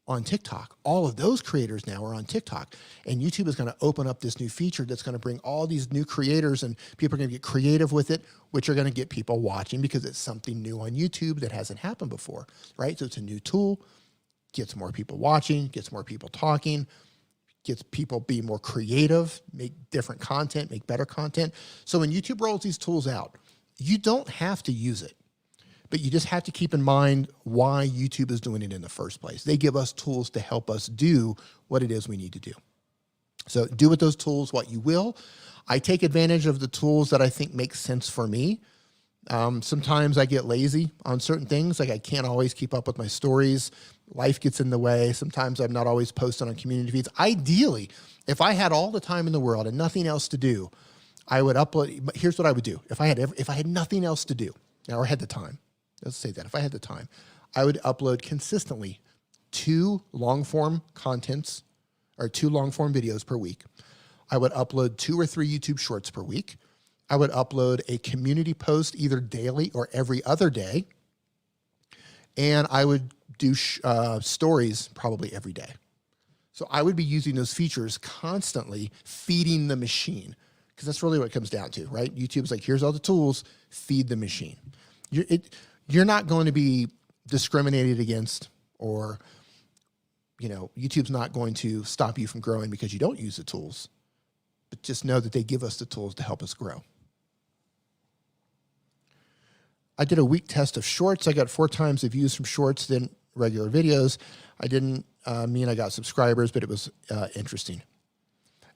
on TikTok. All of those creators now are on TikTok. And YouTube is going to open up this new feature that's going to bring all these new creators, and people are going to get creative with it, which are going to get people watching because it's something new on YouTube that hasn't happened before, right? So it's a new tool, gets more people watching, gets more people talking, gets people be more creative, make different content, make better content. So when YouTube rolls these tools out, you don't have to use it, but you just have to keep in mind why YouTube is doing it in the first place. They give us tools to help us do what it is we need to do. So do with those tools what you will. I take advantage of the tools that I think make sense for me. Sometimes I get lazy on certain things. Like I can't always keep up with my stories. Life gets in the way. Sometimes I'm not always posting on community feeds. Ideally, if I had all the time in the world and nothing else to do, I would upload. But here's what I would do. If I had nothing else to do, or had the time, let's say that if I had the time, I would upload consistently 2 long-form contents or 2 long-form videos per week. I would upload 2 or 3 YouTube shorts per week. I would upload a community post either daily or every other day. And I would do stories probably every day. So I would be using those features constantly, feeding the machine, because that's really what it comes down to, right? YouTube's like, here's all the tools, feed the machine. You're not going to be discriminated against, or YouTube's not going to stop you from growing because you don't use the tools, but just know that they give us the tools to help us grow. I did a week test of shorts. I got 4 times the views from shorts than regular videos. I didn't mean I got subscribers, but it was interesting.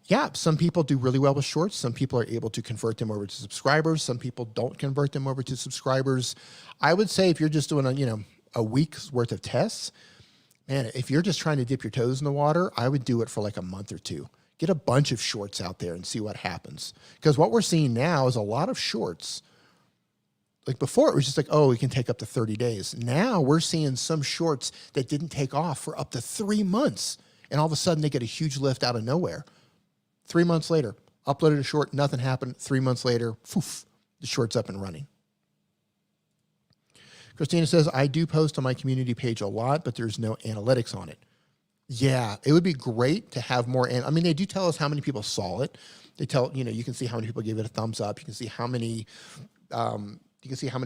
Yeah, some people do really well with shorts. Some people are able to convert them over to subscribers. Some people don't convert them over to subscribers. I would say if you're just doing a week's worth of tests, man, if you're just trying to dip your toes in the water, I would do it for like a month or 2. Get a bunch of shorts out there and see what happens. Because what we're seeing now is a lot of shorts. Like before, it was just like, oh, it can take up to 30 days. Now we're seeing some shorts that didn't take off for up to 3 months. And all of a sudden they get a huge lift out of nowhere. 3 months later, uploaded a short, nothing happened. 3 months later, poof, the short's up and running. Christina says, I do post on my community page a lot, but there's no analytics on it. Yeah, it would be great to have more. I mean, they do tell us how many people saw it. They tell, you can see how many people gave it a thumbs up. You can see how many,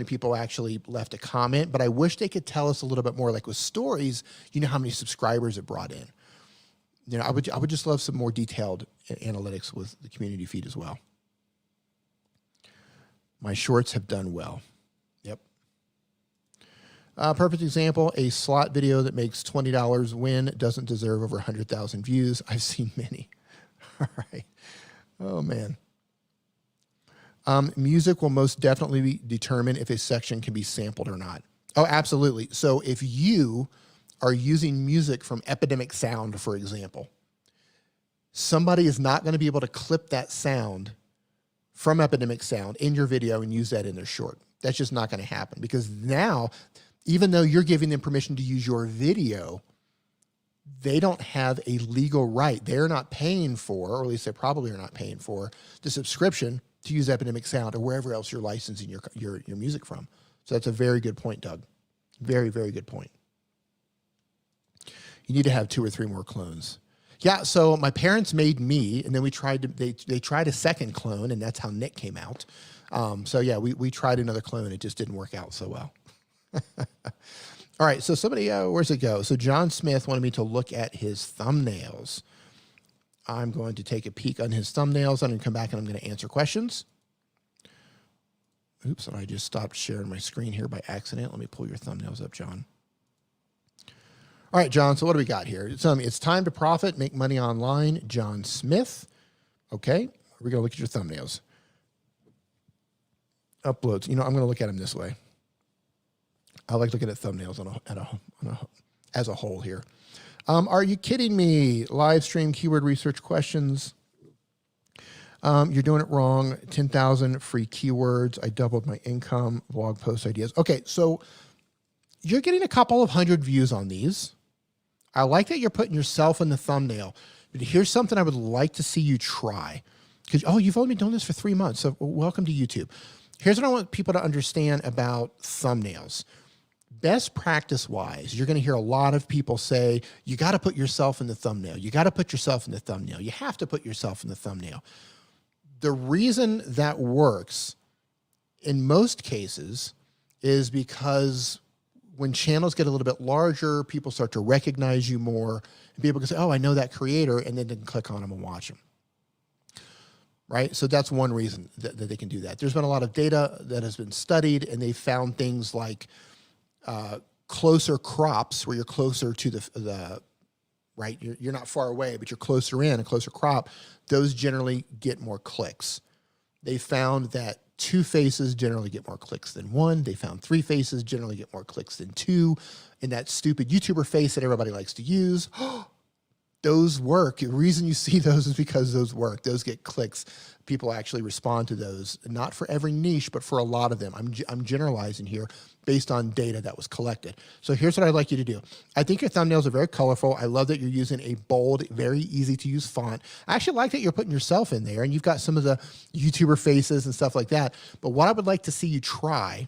people actually left a comment, but I wish they could tell us a little bit more. Like with stories, how many subscribers it brought in. I would just love some more detailed analytics with the community feed as well. My shorts have done well. Yep. Perfect example, a slot video that makes $20 win doesn't deserve over 100,000 views. I've seen many. All right. Oh, man. Music will most definitely determine if a section can be sampled or not. Oh, absolutely. So if you are using music from Epidemic Sound, for example, somebody is not going to be able to clip that sound from Epidemic Sound in your video and use that in their short. That's just not going to happen, because now, even though you're giving them permission to use your video, they don't have a legal right. They're not paying for, or at least they probably are not paying for, the subscription to use Epidemic Sound or wherever else you're licensing your music from. So that's a very good point, Doug. Very, very good point. You need to have 2 or 3 more clones. Yeah, so my parents made me, and then we tried to, they tried a second clone, and that's how Nick came out. So yeah, we tried another clone. It just didn't work out so well. All right, so somebody, where's it go? So John Smith wanted me to look at his thumbnails. I'm going to take a peek on his thumbnails. I'm going to come back and I'm going to answer questions. Oops, and I just stopped sharing my screen here by accident. Let me pull your thumbnails up, John. All right, John, so what do we got here? It's time to profit, make money online. John Smith. Okay, we're gonna look at your thumbnails. Uploads. You know, I'm gonna look at them this way. I like looking at thumbnails as a whole here. Are you kidding me? Live stream keyword research questions. You're doing it wrong. 10,000 free keywords. I doubled my income. Blog post ideas. Okay, so you're getting a couple of hundred views on these. I like that you're putting yourself in the thumbnail. But here's something I would like to see you try. Because, oh, you've only been doing this for 3 months, so welcome to YouTube. Here's what I want people to understand about thumbnails. Best practice-wise, you're going to hear a lot of people say, you got to put yourself in the thumbnail. You got to put yourself in the thumbnail. You have to put yourself in the thumbnail. The reason that works in most cases is because when channels get a little bit larger, people start to recognize you more, and people can say, oh, I know that creator, and then they can click on them and watch them. Right? So that's one reason that they can do that. There's been a lot of data that has been studied, and they found things like closer crops, where you're closer to the right? You're not far away, but you're closer in, a closer crop. Those generally get more clicks. They found that 2 faces generally get more clicks than 1. They found 3 faces generally get more clicks than 2. And that stupid YouTuber face that everybody likes to use, those work. The reason you see those is because those work. Those get clicks. People actually respond to those, not for every niche, but for a lot of them. I'm generalizing here based on data that was collected. So here's what I'd like you to do. I think your thumbnails are very colorful. I love that you're using a bold, very easy to use font. I actually like that you're putting yourself in there, and you've got some of the YouTuber faces and stuff like that. But what I would like to see you try,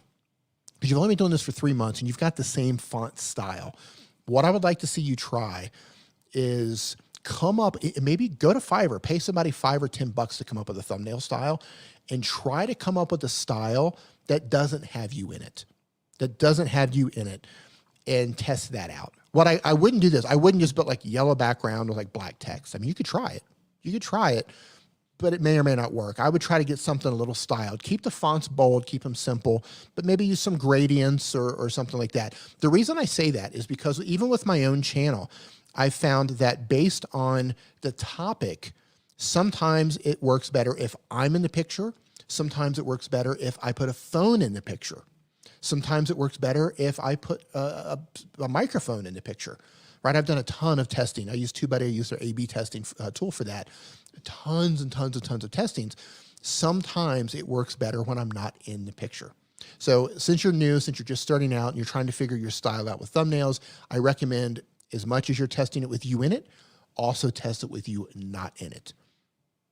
because you've only been doing this for 3 months and you've got the same font style, what I would like to see you try is come up, maybe go to Fiverr, pay somebody $5 or $10 to come up with a thumbnail style, and try to come up with a style that doesn't have you in it, and test that out. What I wouldn't do this. I wouldn't just put like yellow background with like black text. I mean, you could try it, but it may or may not work. I would try to get something a little styled. Keep the fonts bold, keep them simple, but maybe use some gradients or something like that. The reason I say that is because even with my own channel, I found that based on the topic, sometimes it works better if I'm in the picture. Sometimes it works better if I put a phone in the picture. Sometimes it works better if I put a microphone in the picture, right? I've done a ton of testing. I use TUBEBUDDY. I use their A/B testing tool for that. Tons and tons of testings. Sometimes it works better when I'm not in the picture. So since you're new, since you're just starting out and you're trying to figure your style out with thumbnails, I recommend, as much as you're testing it with you in it, also test it with you not in it.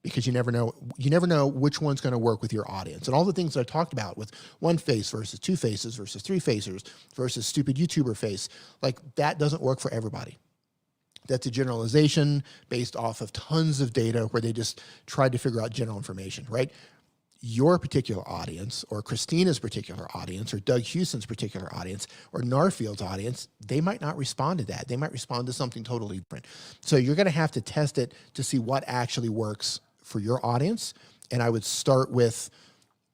Because you never know which one's going to work with your audience. And all the things that I talked about with 1 face versus 2 faces versus 3 faces versus stupid YouTuber face, like that doesn't work for everybody. That's a generalization based off of tons of data where they just tried to figure out general information, right? Your particular audience, or Christina's particular audience, or Doug Houston's particular audience, or Narfield's audience, they might not respond to that. They might respond to something totally different. So you're going to have to test it to see what actually works for your audience. And I would start with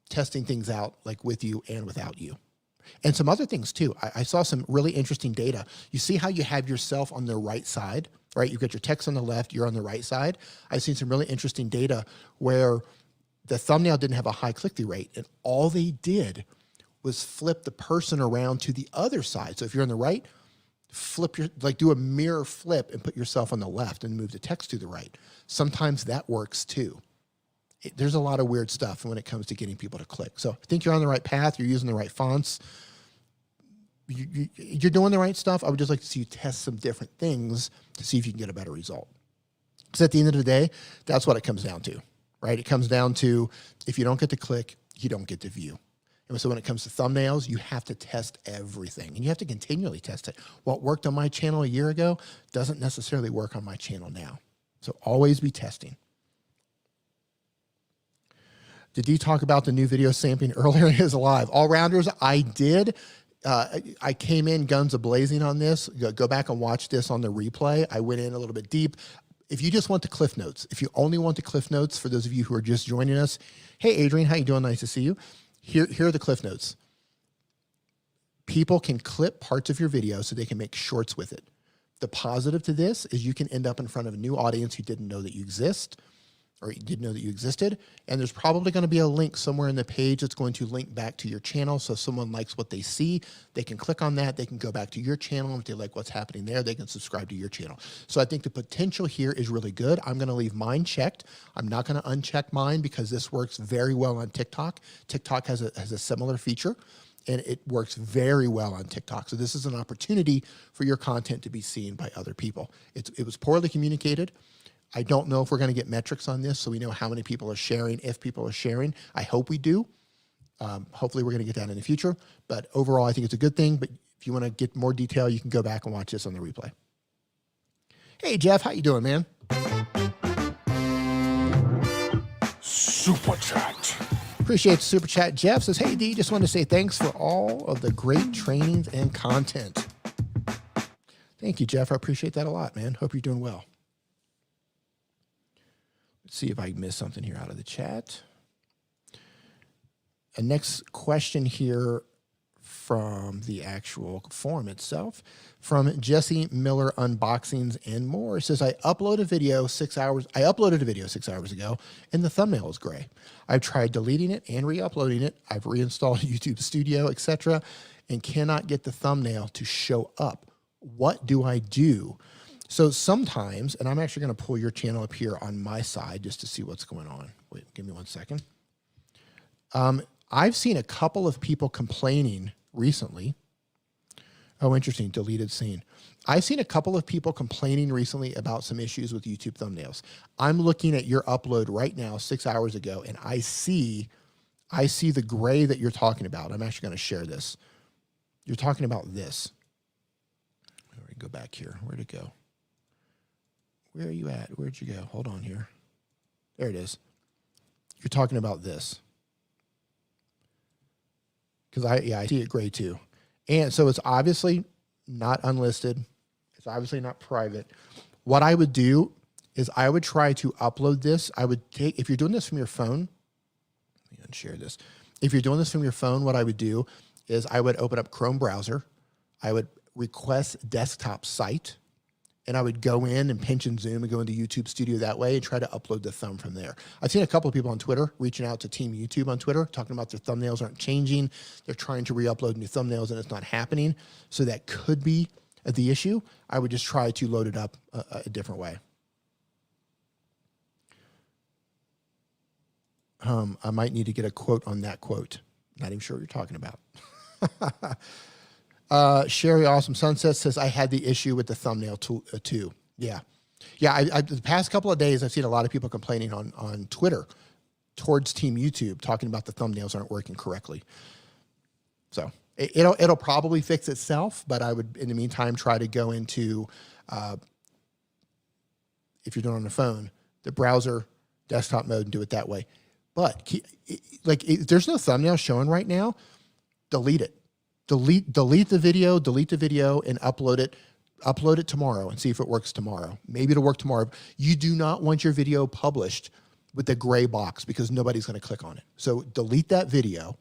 testing things out like with you and without you. And some other things too. I saw some really interesting data. You see how you have yourself on the right side, right? You've got your text on the left, you're on the right side. I've seen some really interesting data where the thumbnail didn't have a high click-through rate, and all they did was flip the person around to the other side. So if you're on the right, do a mirror flip and put yourself on the left and move the text to the right. Sometimes that works too. There's a lot of weird stuff when it comes to getting people to click. So I think you're on the right path. You're using the right fonts. You're doing the right stuff. I would just like to see you test some different things to see if you can get a better result. Because at the end of the day, that's what it comes down to, right? It comes down to, if you don't get the click, you don't get the view. And so when it comes to thumbnails, you have to test everything, and you have to continually test it. What worked on my channel a year ago doesn't necessarily work on my channel now. So always be testing. Did Dee talk about the new video sampling earlier in his live? All-rounders, I did. I came in guns a-blazing on this. Go back and watch this on the replay. I went in a little bit deep. If you just want the cliff notes, if you only want the cliff notes, for those of you who are just joining us, hey, Adrian, how you doing? Nice to see you. Here are the cliff notes. People can clip parts of your video so they can make shorts with it. The positive to this is you can end up in front of a new audience who didn't know that you exist. or you didn't know that you existed. And there's probably going to be a link somewhere in the page that's going to link back to your channel. So if someone likes what they see, they can click on that. They can go back to your channel. If they like what's happening there, they can subscribe to your channel. So I think the potential here is really good. I'm going to leave mine checked. I'm not going to uncheck mine because this works very well on TikTok. TikTok has a similar feature, and it works very well on TikTok. So this is an opportunity for your content to be seen by other people. It was poorly communicated. I don't know if we're going to get metrics on this, so we know how many people are sharing, if people are sharing. I hope we do. Hopefully we're going to get that in the future. But overall, I think it's a good thing. But if you want to get more detail, you can go back and watch this on the replay. Hey, Jeff, how you doing, man? Super chat. Appreciate the super chat. Jeff says, hey, D, just wanted to say thanks for all of the great trainings and content. Thank you, Jeff. I appreciate that a lot, man. Hope you're doing well. Let's see if I missed something here out of the chat. A next question here from the actual forum itself, from Jesse Miller Unboxings and More. It says, I uploaded a video 6 hours ago, and the thumbnail is gray. I've tried deleting it and re-uploading it. I've reinstalled YouTube Studio, etc., and cannot get the thumbnail to show up. What do I do? So sometimes, and I'm actually going to pull your channel up here on my side just to see what's going on. Wait, give me 1 second. I've seen a couple of people complaining recently. Oh, interesting, deleted scene. I've seen a couple of people complaining recently about some issues with YouTube thumbnails. I'm looking at your upload right now, 6 hours ago, and I see the gray that you're talking about. I'm actually going to share this. You're talking about this. All right, go back here. Where'd it go? Where are you at? Where'd you go? Hold on here. There it is. You're talking about this. Because I see it gray too. And so it's obviously not unlisted. It's obviously not private. What I would do is I would try to upload this. I would take, if you're doing this from your phone, let me unshare this. If you're doing this from your phone, what I would do is I would open up Chrome browser. I would request desktop site. And I would go in and pinch and zoom and go into YouTube Studio that way and try to upload the thumb from there. I've seen a couple of people on Twitter reaching out to Team YouTube on Twitter, talking about their thumbnails aren't changing. They're trying to re-upload new thumbnails and it's not happening. So that could be the issue. I would just try to load it up a different way. I might need to get a quote on that quote. Not even sure what you're talking about. Sherry Awesome Sunset says, I had the issue with the thumbnail too. Yeah. Yeah, the past couple of days, I've seen a lot of people complaining on Twitter towards Team YouTube, talking about the thumbnails aren't working correctly. So it'll probably fix itself, but I would, in the meantime, try to go into, if you're doing it on the phone, the browser, desktop mode, and do it that way. But if there's no thumbnail showing right now, delete it. Delete the video and upload it tomorrow and see if it works tomorrow. Maybe it'll work tomorrow. You do not want your video published with the gray box because nobody's going to click on it. So delete that video.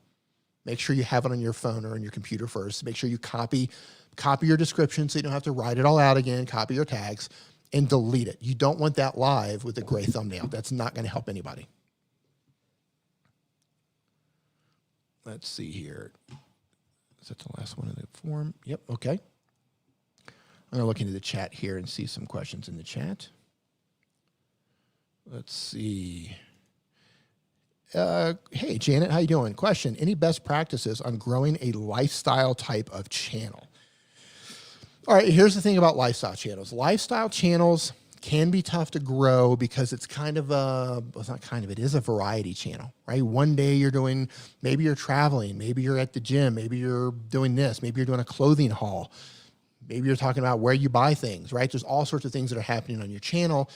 Make sure you have it on your phone or on your computer first. Make sure you copy your description so you don't have to write it all out again, copy your tags, and delete it. You don't want that live with a gray thumbnail. That's not going to help anybody. Let's see here. Is that the last one in the form? Yep, okay. I'm going to look into the chat here and see some questions in the chat. Let's see. Hey, Janet, how you doing? Question, any best practices on growing a lifestyle type of channel? All right, here's the thing about lifestyle channels. Lifestyle channels can be tough to grow because it's kind of it is a variety channel, right? One day you're doing, maybe you're traveling, maybe you're at the gym, maybe you're doing this, maybe you're doing a clothing haul, maybe you're talking about where you buy things, right? There's all sorts of things that are happening on your channel,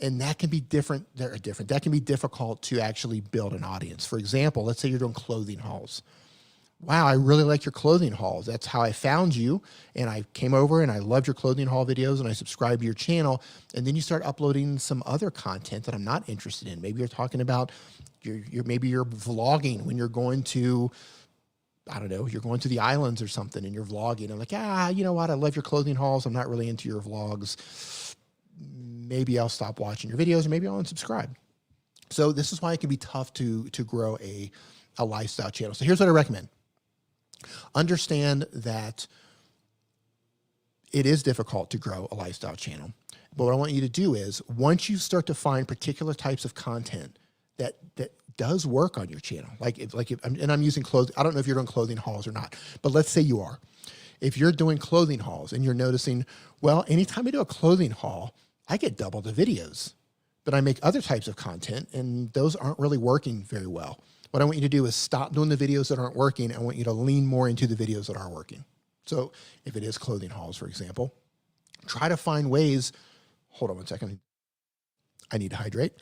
and that can be different. That can be difficult to actually build an audience. For example, let's say you're doing clothing hauls. Wow, I really like your clothing hauls. That's how I found you. And I came over and I loved your clothing haul videos and I subscribed to your channel. And then you start uploading some other content that I'm not interested in. Maybe you're talking about, maybe you're vlogging when you're going to, I don't know, you're going to the islands or something and you're vlogging. I'm like, you know what? I love your clothing hauls. I'm not really into your vlogs. Maybe I'll stop watching your videos or maybe I'll unsubscribe. So this is why it can be tough to grow a lifestyle channel. So here's what I recommend. Understand that it is difficult to grow a lifestyle channel. But what I want you to do is, once you start to find particular types of content that does work on your channel, and I'm using clothing. I don't know if you're doing clothing hauls or not, but let's say you are. If you're doing clothing hauls and you're noticing, well, anytime I do a clothing haul, I get double the videos, but I make other types of content and those aren't really working very well. What I want you to do is stop doing the videos that aren't working. I want you to lean more into the videos that are working. So if it is clothing hauls, for example, try to find ways. Hold on one second. I need to hydrate.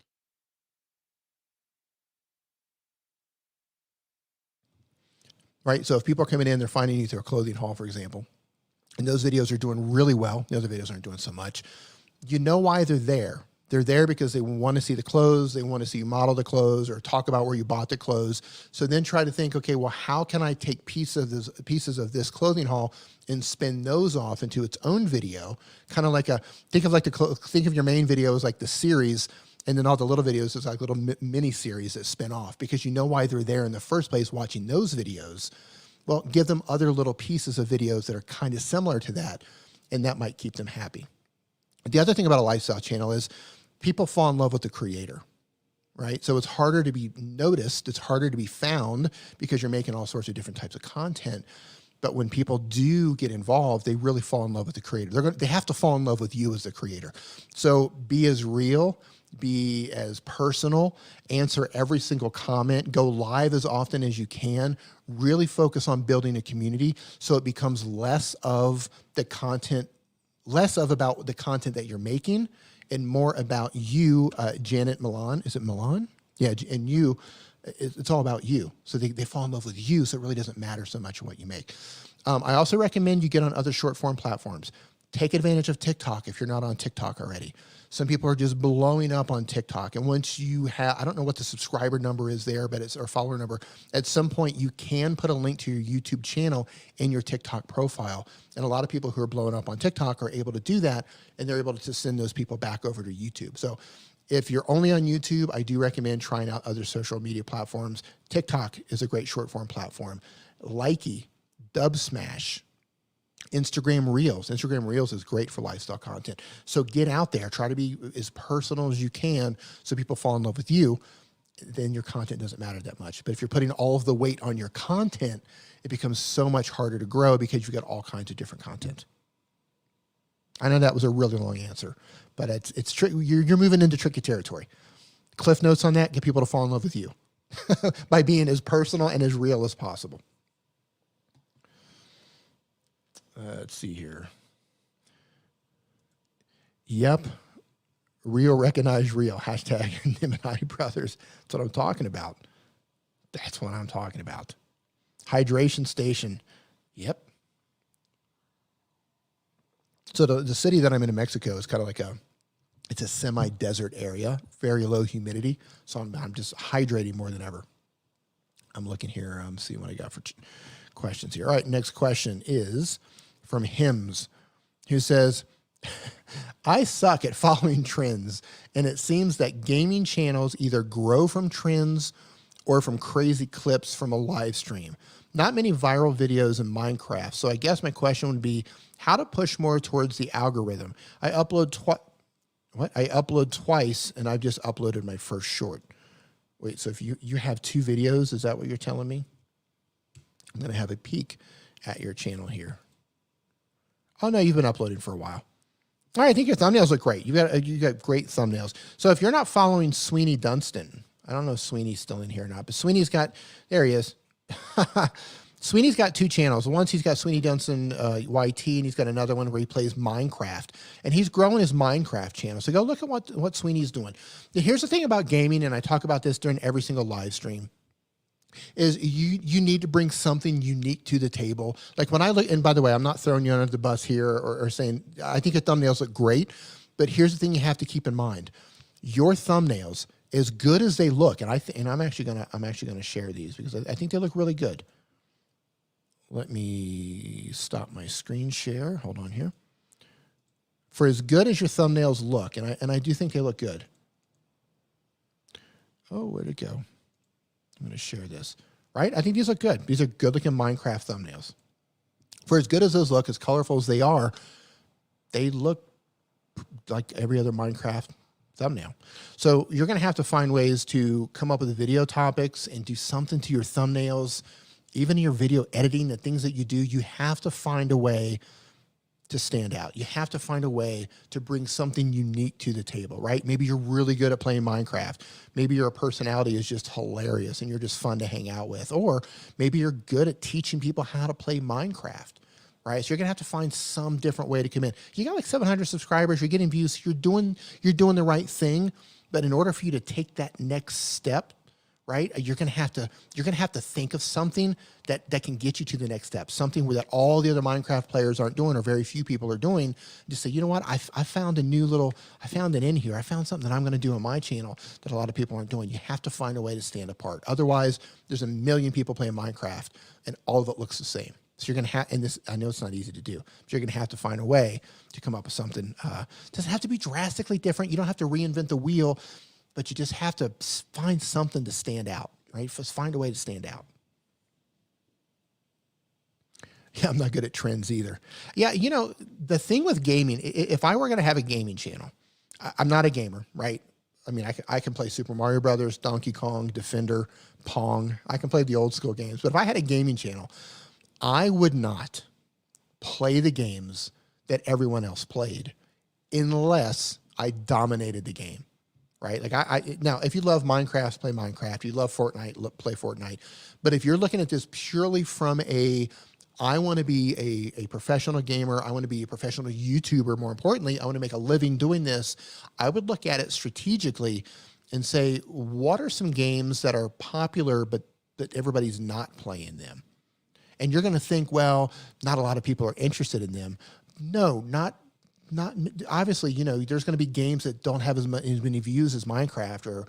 Right? So if people are coming in, they're finding you through a clothing haul, for example, and those videos are doing really well, the other videos aren't doing so much, you know why they're there. They're there because they want to see the clothes, they want to see you model the clothes or talk about where you bought the clothes. So then try to think, okay, well, how can I take pieces of this clothing haul and spin those off into its own video? Kind of like think of your main video as like the series, and then all the little videos is like little mini series that spin off, because you know why they're there in the first place watching those videos. Well, give them other little pieces of videos that are kind of similar to that, and that might keep them happy. The other thing about a lifestyle channel is people fall in love with the creator, right? So it's harder to be noticed. It's harder to be found because you're making all sorts of different types of content. But when people do get involved, they really fall in love with the creator. They have to fall in love with you as the creator. So be as real, be as personal, answer every single comment, go live as often as you can, really focus on building a community so it becomes less of the content, less of about the content that you're making and more about you, Janet Milan. Is it Milan? Yeah, and you. It's all about you. So they fall in love with you, so it really doesn't matter so much what you make. I also recommend you get on other short form platforms. Take advantage of TikTok if you're not on TikTok already. Some people are just blowing up on TikTok. And once you have, I don't know what the subscriber number is there, but it's our follower number. At some point, you can put a link to your YouTube channel in your TikTok profile. And a lot of people who are blowing up on TikTok are able to do that, and they're able to send those people back over to YouTube. So if you're only on YouTube, I do recommend trying out other social media platforms. TikTok is a great short form platform. Likey, Dubsmash, Instagram Reels. Instagram Reels is great for lifestyle content. So get out there, try to be as personal as you can so people fall in love with you. Then your content doesn't matter that much. But if you're putting all of the weight on your content, it becomes so much harder to grow because you've got all kinds of different content. I know that was a really long answer, but it's tricky. You're moving into tricky territory. Cliff notes on that: get people to fall in love with you by being as personal and as real as possible. Let's see here. Yep. Real recognize real. Hashtag Niminati Brothers. That's what I'm talking about. That's what I'm talking about. Hydration station. Yep. So the city that I'm in Mexico is kind of like it's a semi-desert area, very low humidity. So I'm just hydrating more than ever. I'm looking here, seeing what I got for questions here. All right, next question is from Hims, who says, I suck at following trends, and it seems that gaming channels either grow from trends or from crazy clips from a live stream. Not many viral videos in Minecraft. So I guess my question would be how to push more towards the algorithm. I upload twice, and I've just uploaded my first short. Wait, so if you have 2 videos, is that what you're telling me? I'm going to have a peek at your channel here. Oh, no, you've been uploading for a while. All right, I think your thumbnails look great. You got great thumbnails. So if you're not following Sweeney Dunstan, I don't know if Sweeney's still in here or not, but Sweeney's got, there he is. Sweeney's got 2 channels. Once he's got Sweeney Dunstan YT, and he's got another one where he plays Minecraft. And he's growing his Minecraft channel. So go look at what Sweeney's doing. Now, here's the thing about gaming, and I talk about this during every single live stream, is you need to bring something unique to the table. Like when I look, and by the way, I'm not throwing you under the bus here or saying, I think your thumbnails look great, but here's the thing you have to keep in mind. Your thumbnails, as good as they look, and I'm actually gonna share these because I think they look really good. Let me stop my screen share. Hold on here. For as good as your thumbnails look, and I do think they look good. Oh, where'd it go? I'm going to share this, right? I think these look good. These are good looking Minecraft thumbnails. For as good as those look, as colorful as they are, they look like every other Minecraft thumbnail. So you're going to have to find ways to come up with video topics and do something to your thumbnails, even your video editing, the things that you do. You have to find a way to stand out. You have to find a way to bring something unique to the table, right? Maybe you're really good at playing Minecraft. Maybe your personality is just hilarious and you're just fun to hang out with. Or maybe you're good at teaching people how to play Minecraft, right? So you're gonna have to find some different way to come in. You got like 700 subscribers, you're getting views, you're doing the right thing. But in order for you to take that next step, right, you're gonna have to think of something that can get you to the next step, something that all the other Minecraft players aren't doing or very few people are doing. Just say, you know what, I found an in here. I found something that I'm gonna do on my channel that a lot of people aren't doing. You have to find a way to stand apart. Otherwise, there's a million people playing Minecraft and all of it looks the same. So you're gonna have, and this, I know it's not easy to do, but you're gonna have to find a way to come up with something. It doesn't have to be drastically different. You don't have to reinvent the wheel, but you just have to find something to stand out, right? Just find a way to stand out. Yeah, I'm not good at trends either. Yeah, you know, the thing with gaming, if I were going to have a gaming channel, I'm not a gamer, right? I mean, I can play Super Mario Brothers, Donkey Kong, Defender, Pong. I can play the old school games. But if I had a gaming channel, I would not play the games that everyone else played unless I dominated the game. Right? Like now, if you love Minecraft, play Minecraft. You love Fortnite, play Fortnite. But if you're looking at this purely from I want to be a professional gamer, I want to be a professional YouTuber, more importantly, I want to make a living doing this, I would look at it strategically and say, what are some games that are popular, but that everybody's not playing them? And you're going to think, well, not a lot of people are interested in them. No, not obviously, you know, there's going to be games that don't have as many views as Minecraft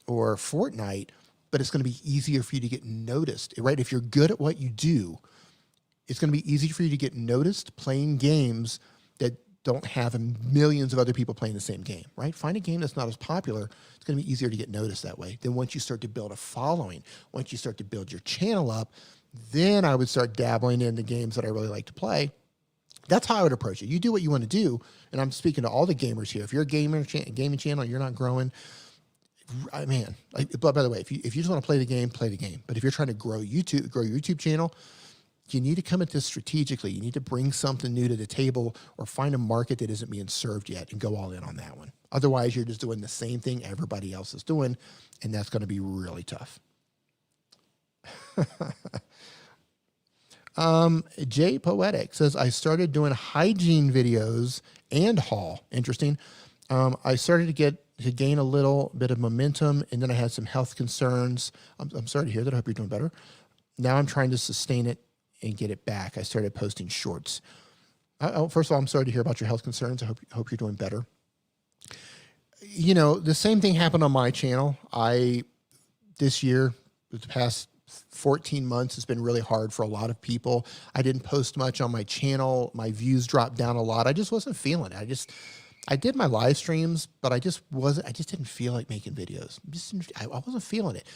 or Fortnite, but it's going to be easier for you to get noticed, right? If you're good at what you do, it's going to be easy for you to get noticed playing games that don't have millions of other people playing the same game, right? Find a game that's not as popular. It's going to be easier to get noticed that way. Then once you start to build a following, once you start to build your channel up, then I would start dabbling in the games that I really like to play. That's how I would approach it. You do what you want to do, and I'm speaking to all the gamers here. If you're a gaming channel, you're not growing, man. By the way, if you just want to play the game, play the game. But if you're trying to grow your YouTube channel, you need to come at this strategically. You need to bring something new to the table or find a market that isn't being served yet and go all in on that one. Otherwise, you're just doing the same thing everybody else is doing, and that's going to be really tough. Jay Poetic says, I started doing hygiene videos and haul. Interesting. I started to gain a little bit of momentum, and then I had some health concerns. I'm sorry to hear that. I hope you're doing better. Now I'm trying to sustain it and get it back. I started posting shorts. First of all, I'm sorry to hear about your health concerns. I hope you're doing better. You know, the same thing happened on my channel. This year, the past 14 months has been really hard for a lot of people. I didn't post much on my channel. My views dropped down a lot. I just wasn't feeling it. I did my live streams, but I just didn't feel like making videos. I wasn't feeling it.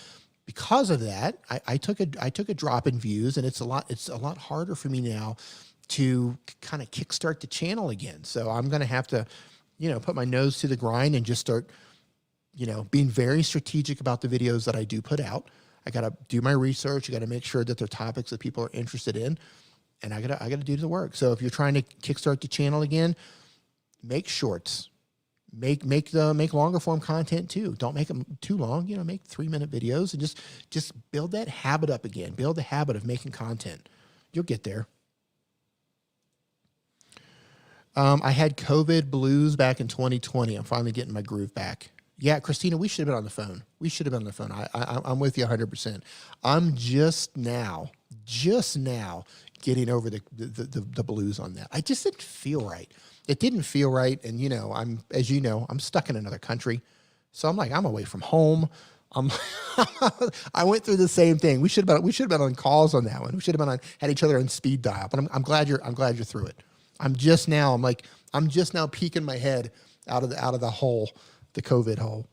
Because of that, I took a drop in views, and it's a lot harder for me now to kind of kickstart the channel again. So I'm going to have to, you know, put my nose to the grind and just start, you know, being very strategic about the videos that I do put out. I got to do my research. I got to make sure that they're topics that people are interested in, and I got to do the work. So if you're trying to kickstart the channel again, make shorts, make longer form content too. Don't make them too long. You know, make 3-minute videos and just build that habit up again. Build the habit of making content. You'll get there. I had COVID blues back in 2020. I'm finally getting my groove back. Yeah, Christina, we should have been on the phone. We should have been on the phone. I'm with you 100%. I'm just now getting over the blues on that. I just didn't feel right. It didn't feel right. And, you know, as you know, I'm stuck in another country. So I'm like, I'm away from home. I went through the same thing. We should have been on calls on that one. We should have had each other on speed dial. But I'm glad you're through it. I'm just now peeking my head out of the hole. The COVID hole.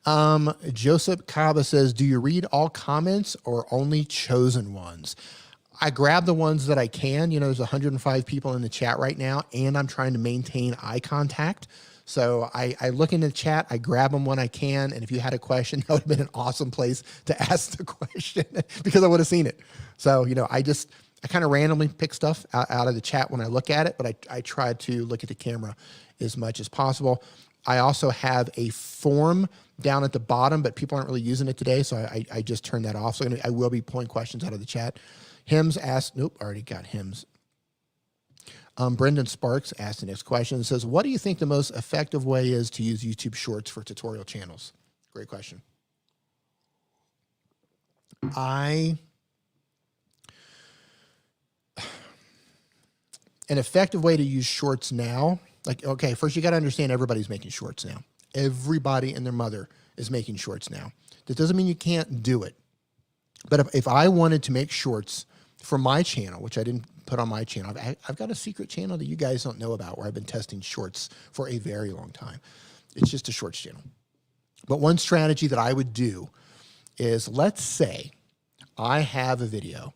Joseph Cava says, do you read all comments or only chosen ones? I grab the ones that I can. You know, there's 105 people in the chat right now, and I'm trying to maintain eye contact. So I look into the chat, I grab them when I can, and if you had a question, that would have been an awesome place to ask the question because I would have seen it. So, you know, I kind of randomly pick stuff out of the chat when I look at it, but I try to look at the camera as much as possible. I also have a form down at the bottom, but people aren't really using it today, so I just turned that off. So I will be pulling questions out of the chat. Hims asked, nope, already got Hims. Brendan Sparks asked the next question. It says, what do you think the most effective way is to use YouTube Shorts for tutorial channels? Great question. An effective way to use Shorts now, like, okay, first you got to understand everybody's making Shorts now. Everybody and their mother is making Shorts now. That doesn't mean you can't do it. But if I wanted to make Shorts for my channel, which I didn't put on my channel, I've got a secret channel that you guys don't know about where I've been testing Shorts for a very long time. It's just a Shorts channel. But one strategy that I would do is, let's say I have a video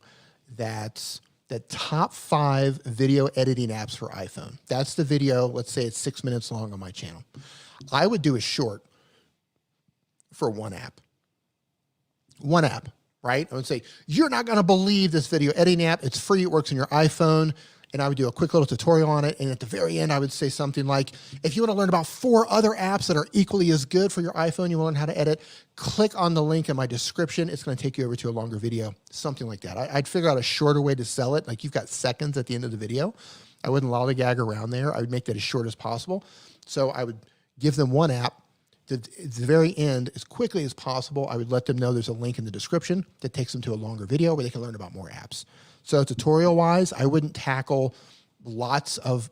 that's the top 5 video editing apps for iPhone. That's the video, let's say it's 6 minutes long on my channel. I would do a short for one app. One app. Right? I would say, you're not going to believe this video editing app. It's free. It works on your iPhone. And I would do a quick little tutorial on it. And at the very end, I would say something like, if you want to learn about 4 other apps that are equally as good for your iPhone, you want to learn how to edit, click on the link in my description. It's going to take you over to a longer video, something like that. I'd figure out a shorter way to sell it. Like, you've got seconds at the end of the video. I wouldn't lollygag around there. I would make that as short as possible. So I would give them one app. At the very end, as quickly as possible, I would let them know there's a link in the description that takes them to a longer video where they can learn about more apps. So tutorial-wise, I wouldn't tackle lots of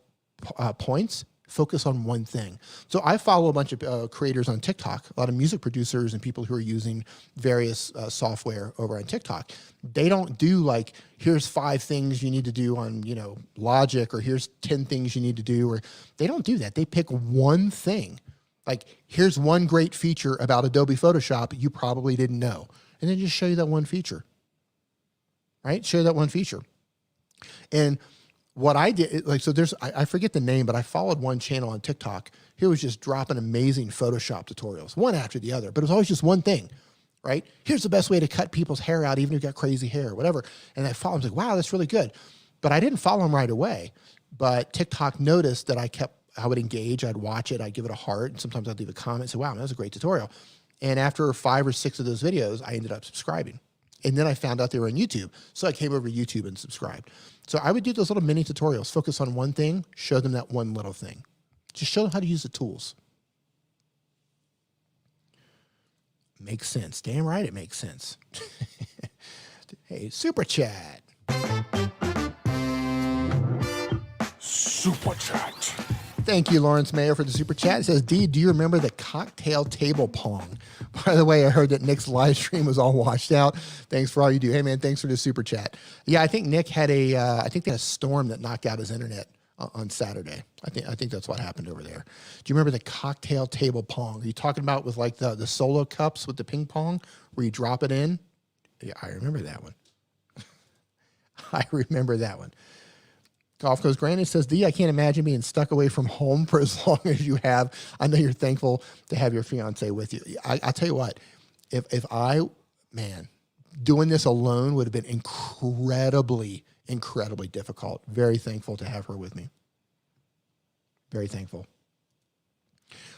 points. Focus on one thing. So I follow a bunch of creators on TikTok, a lot of music producers and people who are using various software over on TikTok. They don't do like, here's 5 things you need to do on, you know, Logic, or here's 10 things you need to do, or they don't do that. They pick one thing. Like, here's one great feature about Adobe Photoshop you probably didn't know. And then just show you that one feature, right? Show you that one feature. And what I did, like, so there's, I forget the name, but I followed one channel on TikTok. He was just dropping amazing Photoshop tutorials, one after the other, but it was always just one thing, right? Here's the best way to cut people's hair out, even if you've got crazy hair or whatever. And I followed him, I was like, wow, that's really good. But I didn't follow him right away. But TikTok noticed that I would engage, I'd watch it, I'd give it a heart, and sometimes I'd leave a comment and say, wow, that was a great tutorial. And after 5 or 6 of those videos, I ended up subscribing. And then I found out they were on YouTube. So I came over to YouTube and subscribed. So I would do those little mini tutorials, focus on one thing, show them that one little thing. Just show them how to use the tools. Makes sense. Damn right it makes sense. Hey, Super Chat. Super Chat. Thank you, Lawrence Mayer, for the Super Chat. It says, D, do you remember the cocktail table pong? By the way, I heard that Nick's live stream was all washed out. Thanks for all you do. Hey, man, thanks for the Super Chat. Yeah, I think Nick had I think they had a storm that knocked out his internet on Saturday. I think that's what happened over there. Do you remember the cocktail table pong? Are you talking about with like the solo cups with the ping pong where you drop it in? Yeah, I remember that one. I remember that one. Golf Goes Granny says, D, I can't imagine being stuck away from home for as long as you have. I know you're thankful to have your fiance with you. I'll tell you what, if man, doing this alone would have been incredibly, incredibly difficult. Very thankful to have her with me. Very thankful.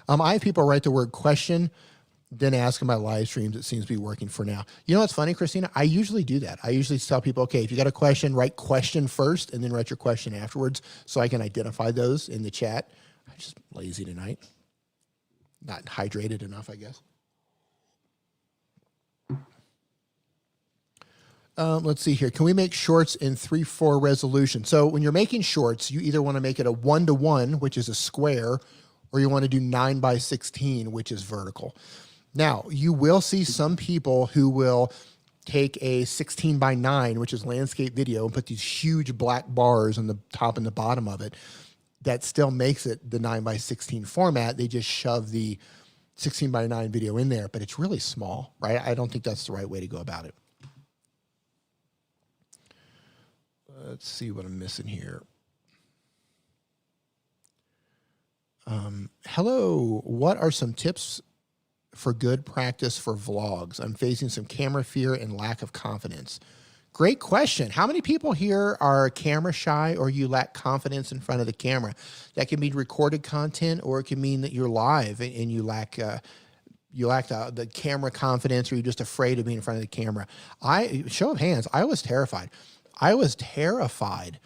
I have people write the word question, then ask in my live streams. It seems to be working for now. You know what's funny, Christina? I usually do that. I usually tell people, okay, if you got a question, write question first and then write your question afterwards so I can identify those in the chat. I'm just lazy tonight. Not hydrated enough, I guess. Let's see here. Can we make shorts in 3:4 resolution? So when you're making shorts, you either want to make it a 1:1, which is a square, or you want to do 9:16, which is vertical. Now, you will see some people who will take a 16:9, which is landscape video, and put these huge black bars on the top and the bottom of it. That still makes it the 9:16 format. They just shove the 16:9 video in there, but it's really small, right? I don't think that's the right way to go about it. Let's see what I'm missing here. Hello, what are some tips for good practice for vlogs? I'm facing some camera fear and lack of confidence. Great question. How many people here are camera shy or you lack confidence in front of the camera? That can be recorded content, or it can mean that you're live and you lack the camera confidence, or you're just afraid of being in front of the camera. Show of hands, I was terrified. I was terrified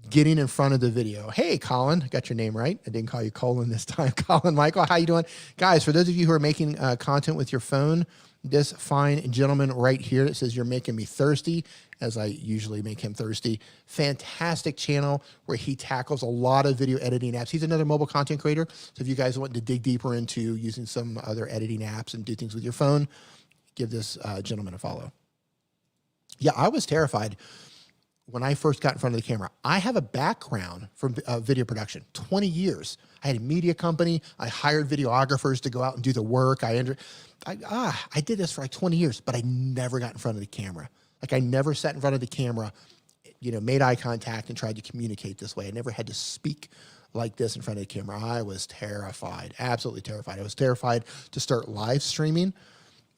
getting in front of the video. Hey, Colin, I got your name right. I didn't call you Colin this time. Colin Michael, how you doing? Guys, for those of you who are making content with your phone, this fine gentleman right here that says you're making me thirsty, as I usually make him thirsty. Fantastic channel where he tackles a lot of video editing apps. He's another mobile content creator. So if you guys want to dig deeper into using some other editing apps and do things with your phone, give this gentleman a follow. Yeah, I was terrified when I first got in front of the camera. I have a background from video production, 20 years. I had a media company. I hired videographers to go out and do the work. I did this for like 20 years, but I never got in front of the camera. Like I never sat in front of the camera, made eye contact and tried to communicate this way. I never had to speak like this in front of the camera. I was terrified, absolutely terrified. I was terrified to start live streaming.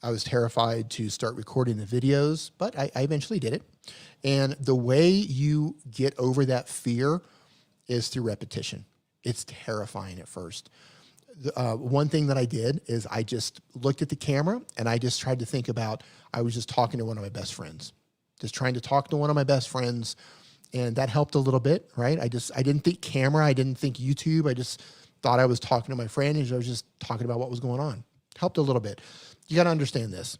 I was terrified to start recording the videos, but I eventually did it. And the way you get over that fear is through repetition. It's terrifying at first. One thing that I did is I just looked at the camera and I just tried to think about, I was just talking to one of my best friends, just trying to talk to one of my best friends. And that helped a little bit, right? I didn't think camera. I didn't think YouTube. I just thought I was talking to my friend and I was just talking about what was going on. Helped a little bit. You got to understand this.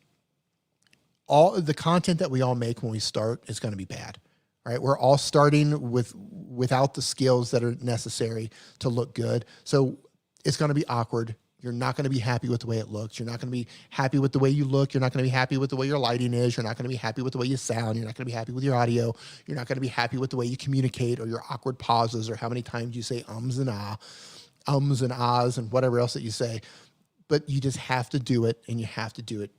All of the content that we all make when we start is going to be bad, right? We're all starting without the skills that are necessary to look good. So it's going to be awkward. You're not going to be happy with the way it looks. You're not going to be happy with the way you look. You're not going to be happy with the way your lighting is. You're not going to be happy with the way you sound. You're not going to be happy with your audio. You're not going to be happy with the way you communicate or your awkward pauses or how many times you say ums and ahs and whatever else that you say. But you just have to do it, and you have to do it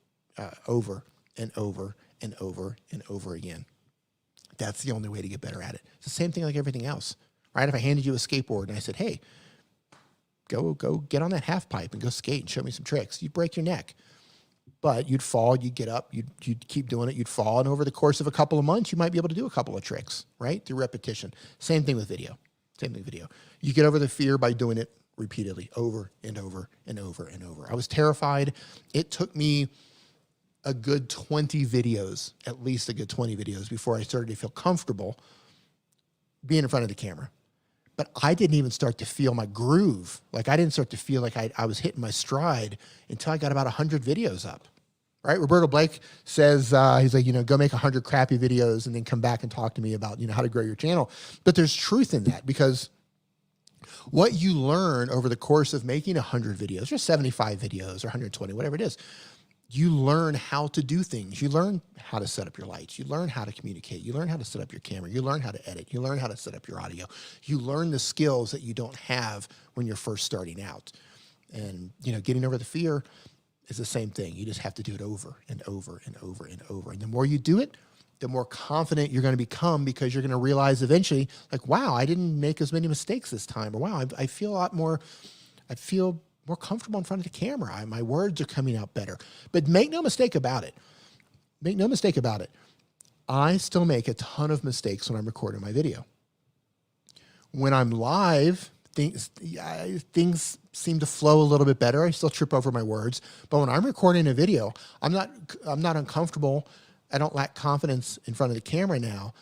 over and over and over and over again. That's the only way to get better at it. It's the same thing like everything else, right? If I handed you a skateboard and I said, hey, go get on that half pipe and go skate and show me some tricks, you'd break your neck. But you'd fall, you'd get up, you'd keep doing it, you'd fall, and over the course of a couple of months, you might be able to do a couple of tricks, right? Through repetition. Same thing with video. Same thing with video. You get over the fear by doing it repeatedly, over and over and over and over. I was terrified. It took me a good 20 videos, at least a good 20 videos before I started to feel comfortable being in front of the camera. But I didn't even start to feel my groove. Like I didn't start to feel like I was hitting my stride until I got about 100 videos up, right? Roberto Blake says, he's like, go make 100 crappy videos and then come back and talk to me about, how to grow your channel. But there's truth in that, because what you learn over the course of making 100 videos or 75 videos or 120, whatever it is, you learn how to do things. You learn how to set up your lights. You learn how to communicate. You learn how to set up your camera. You learn how to edit. You learn how to set up your audio. You learn the skills that you don't have when you're first starting out. And, getting over the fear is the same thing. You just have to do it over and over and over and over. And the more you do it, the more confident you're going to become, because you're going to realize eventually, like, wow, I didn't make as many mistakes this time. Or wow, I feel a lot more, more comfortable in front of the camera. My words are coming out better. But make no mistake about it. Make no mistake about it. I still make a ton of mistakes when I'm recording my video. When I'm live, things seem to flow a little bit better. I still trip over my words. But when I'm recording a video, I'm not uncomfortable. I don't lack confidence in front of the camera now.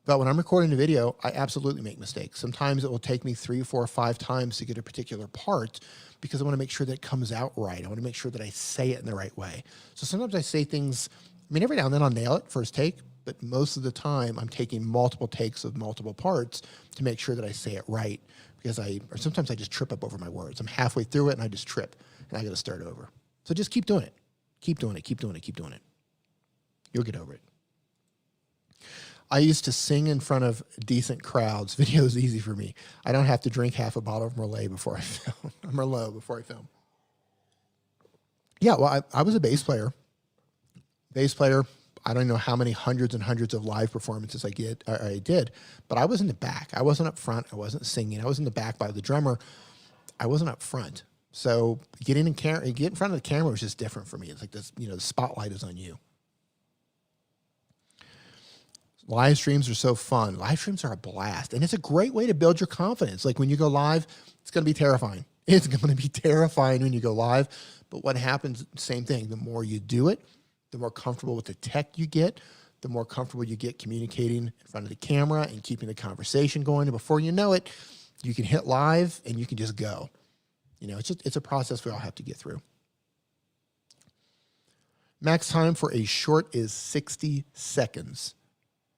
But when I'm recording a video, I absolutely make mistakes. Sometimes it will take me 3, 4, 5 times to get a particular part, because I want to make sure that it comes out right. I want to make sure that I say it in the right way. So sometimes I say things, every now and then I'll nail it first take, but most of the time I'm taking multiple takes of multiple parts to make sure that I say it right, because or sometimes I just trip up over my words. I'm halfway through it and I just trip and I got to start over. So just keep doing it. Keep doing it. Keep doing it. Keep doing it. You'll get over it. I used to sing in front of decent crowds. Video is easy for me. I don't have to drink half a bottle of Merlot before I film. Yeah, well, I was a bass player. I don't know how many hundreds and hundreds of live performances I did, but I was in the back. I wasn't up front. I wasn't singing. I was in the back by the drummer. I wasn't up front. So get in front of the camera was just different for me. It's like this, the spotlight is on you. Live streams are so fun. Live streams are a blast, and it's a great way to build your confidence. Like when you go live, it's going to be terrifying. It's going to be terrifying when you go live, but what happens, same thing. The more you do it, the more comfortable with the tech you get, the more comfortable you get communicating in front of the camera and keeping the conversation going. And before you know it, you can hit live and you can just go. It's a process we all have to get through. Max time for a short is 60 seconds.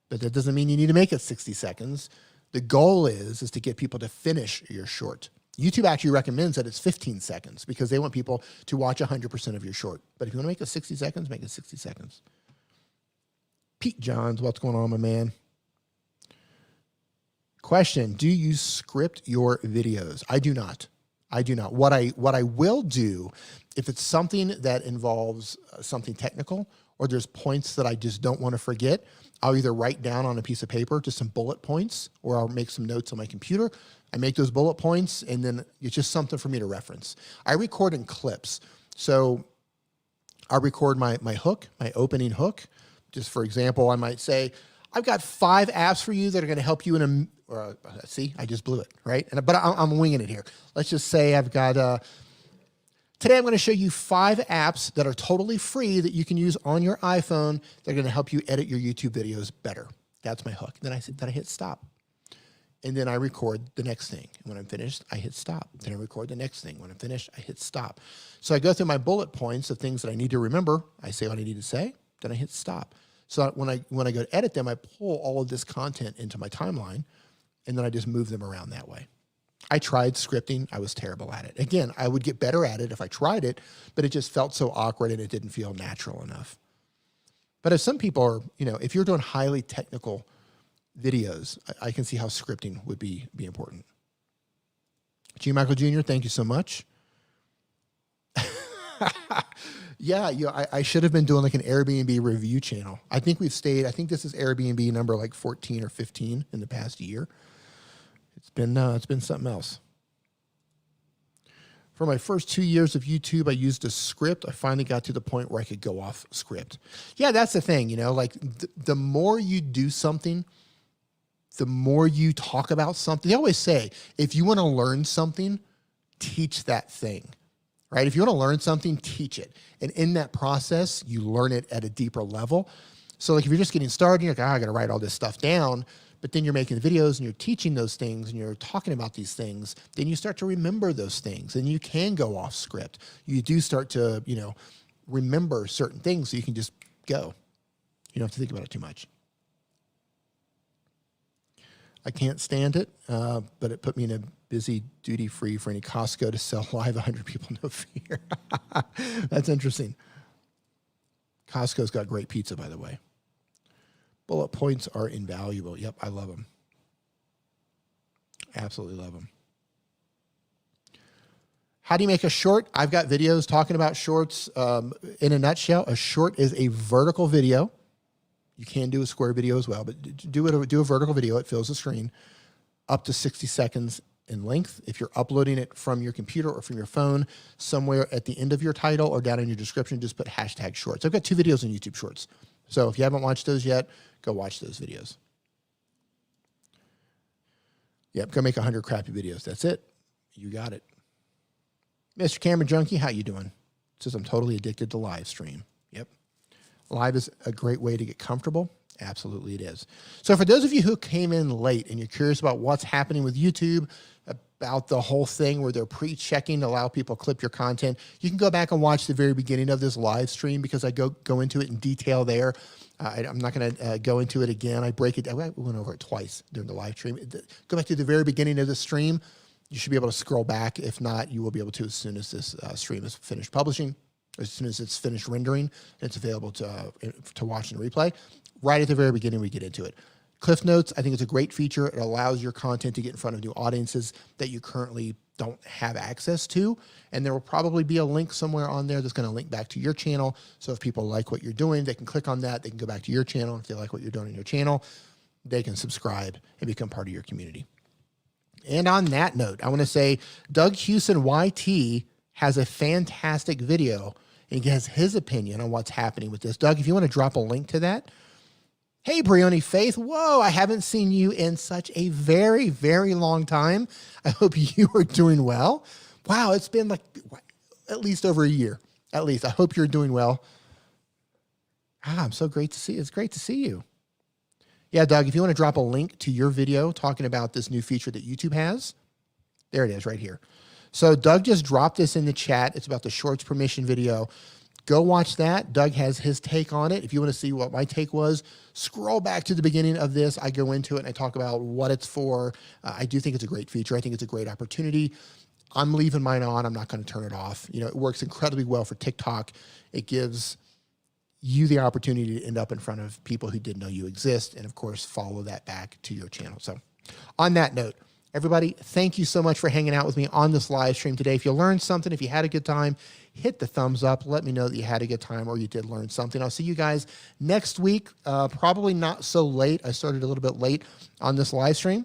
But that doesn't mean you need to make it 60 seconds. The goal is to get people to finish your short. YouTube actually recommends that it's 15 seconds because they want people to watch 100% of your short. But if you want to make it 60 seconds, make it 60 seconds. Pete Johns, what's going on, my man? Question, do you script your videos? I do not. What I will do, if it's something that involves something technical or there's points that I just don't want to forget, I'll either write down on a piece of paper just some bullet points or I'll make some notes on my computer. I make those bullet points and then it's just something for me to reference. I record in clips. So I record my hook, my opening hook. Just for example, I might say, I've got 5 apps for you that are going to help you see, I just blew it, right? But I'm winging it here. Let's just say I've got, today I'm going to show you 5 apps that are totally free that you can use on your iPhone. They're going to help you edit your YouTube videos better. That's my hook. Then I hit stop. And then I record the next thing. And when I'm finished, I hit stop. Then I record the next thing. When I'm finished, I hit stop. So I go through my bullet points of things that I need to remember. I say what I need to say, then I hit stop. So when I go to edit them, I pull all of this content into my timeline, and then I just move them around that way. I tried scripting. I was terrible at it. Again, I would get better at it if I tried it, but it just felt so awkward and it didn't feel natural enough. But if some people are, if you're doing highly technical videos, I can see how scripting would be important. G. Michael Jr., thank you so much. Yeah, I should have been doing like an Airbnb review channel. I think this is Airbnb number like 14 or 15 in the past year. It's been something else. For my first 2 years of YouTube, I used a script. I finally got to the point where I could go off script. Yeah, that's the thing, like the more you do something, the more you talk about something. They always say, if you want to learn something, teach that thing, right? If you want to learn something, teach it. And in that process, you learn it at a deeper level. So like if you're just getting started, you're like, I got to write all this stuff down. But then you're making the videos and you're teaching those things and you're talking about these things, then you start to remember those things and you can go off script. You do start to, remember certain things so you can just go. You don't have to think about it too much. I can't stand it, but it put me in a busy duty free for any Costco to sell live 100 people, no fear. That's interesting. Costco's got great pizza, by the way. Bullet points are invaluable. Yep, I love them. Absolutely love them. How do you make a short? I've got videos talking about shorts. In a nutshell, a short is a vertical video. You can do a square video as well, but do a vertical video. It fills the screen up to 60 seconds in length. If you're uploading it from your computer or from your phone, somewhere at the end of your title or down in your description, just put hashtag shorts. I've got 2 videos on YouTube Shorts. So if you haven't watched those yet, go watch those videos. Yep, go make 100 crappy videos. That's it. You got it. Mr. Camera Junkie, how you doing? Says I'm totally addicted to live stream. Yep. Live is a great way to get comfortable. Absolutely it is. So for those of you who came in late and you're curious about what's happening with YouTube, about the whole thing where they're pre-checking to allow people to clip your content, you can go back and watch the very beginning of this live stream because I go into it in detail there. I'm not going to go into it again. I break it. I went over it twice during the live stream. Go back to the very beginning of the stream. You should be able to scroll back. If not, you will be able to as soon as this stream is finished publishing, as soon as it's finished rendering, and it's available to watch and replay. Right at the very beginning, we get into it. Cliff Notes, I think it's a great feature. It allows your content to get in front of new audiences that you currently don't have access to. And there will probably be a link somewhere on there that's going to link back to your channel. So if people like what you're doing, they can click on that. They can go back to your channel. If they like what you're doing in your channel, they can subscribe and become part of your community. And on that note, I want to say Doug Hewson YT has a fantastic video, and he has his opinion on what's happening with this. Doug, if you want to drop a link to that. Hey, Brioni Faith. Whoa, I haven't seen you in such a very, very long time. I hope you are doing well. Wow, it's been like at least over a year. At least. I hope you're doing well. I'm so great to see you. It's great to see you. Yeah, Doug, if you want to drop a link to your video talking about this new feature that YouTube has, there it is right here. So Doug just dropped this in the chat. It's about the shorts permission video. Go watch that. Doug has his take on it. If you want to see what my take was, scroll back to the beginning of this. I go into it and I talk about what it's for. I do think it's a great feature. I think it's a great opportunity. I'm leaving mine on. I'm not going to turn it off. You know, it works incredibly well for TikTok. It gives you the opportunity to end up in front of people who didn't know you exist, and of course, follow that back to your channel. So on that note, everybody, thank you so much for hanging out with me on this live stream today. If you learned something, if you had a good time, hit the thumbs up. Let me know that you had a good time or you did learn something. I'll see you guys next week, probably not so late. I started a little bit late on this live stream.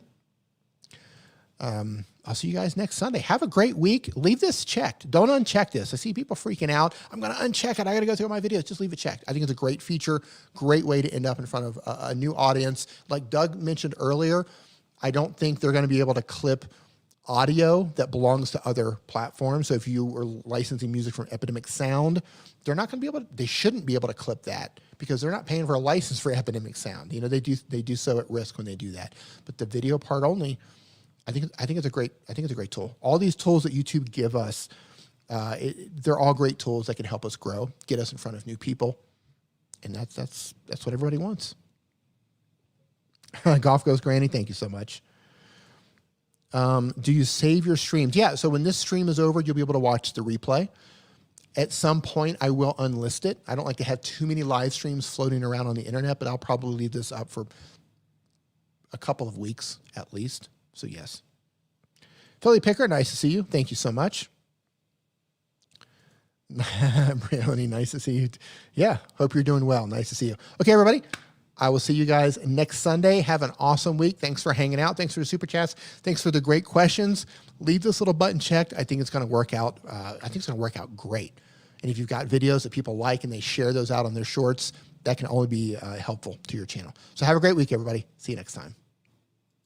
I'll see you guys next Sunday. Have a great week. Leave this checked. Don't uncheck this. I see people freaking out. I'm going to uncheck it. I got to go through my videos. Just leave it checked. I think it's a great feature, great way to end up in front of a new audience. Like Doug mentioned earlier, I don't think they're going to be able to clip audio that belongs to other platforms. So if you were licensing music from Epidemic Sound, they're not going to be able to, they shouldn't be able to clip that because they're not paying for a license for Epidemic Sound. You know, they do so at risk when they do that. But the video part only, I think it's a great tool. All these tools that YouTube give us, they're all great tools that can help us grow, get us in front of new people, and that's what everybody wants. Golf Goes Granny, thank you so much. Do you save your streams? Yeah, so when this stream is over, you'll be able to watch the replay. At some point, I will unlist it. I don't like to have too many live streams floating around on the internet, but I'll probably leave this up for a couple of weeks at least. So yes. Philly Picker, nice to see you. Thank you so much. Brioni, nice to see you. Yeah, hope you're doing well. Nice to see you. Okay, everybody. I will see you guys next Sunday. Have an awesome week. Thanks for hanging out. Thanks for the super chats. Thanks for the great questions. Leave this little button checked. I think it's going to work out. I think it's going to work out great. And if you've got videos that people like and they share those out on their shorts, that can only be helpful to your channel. So have a great week, everybody. See you next time.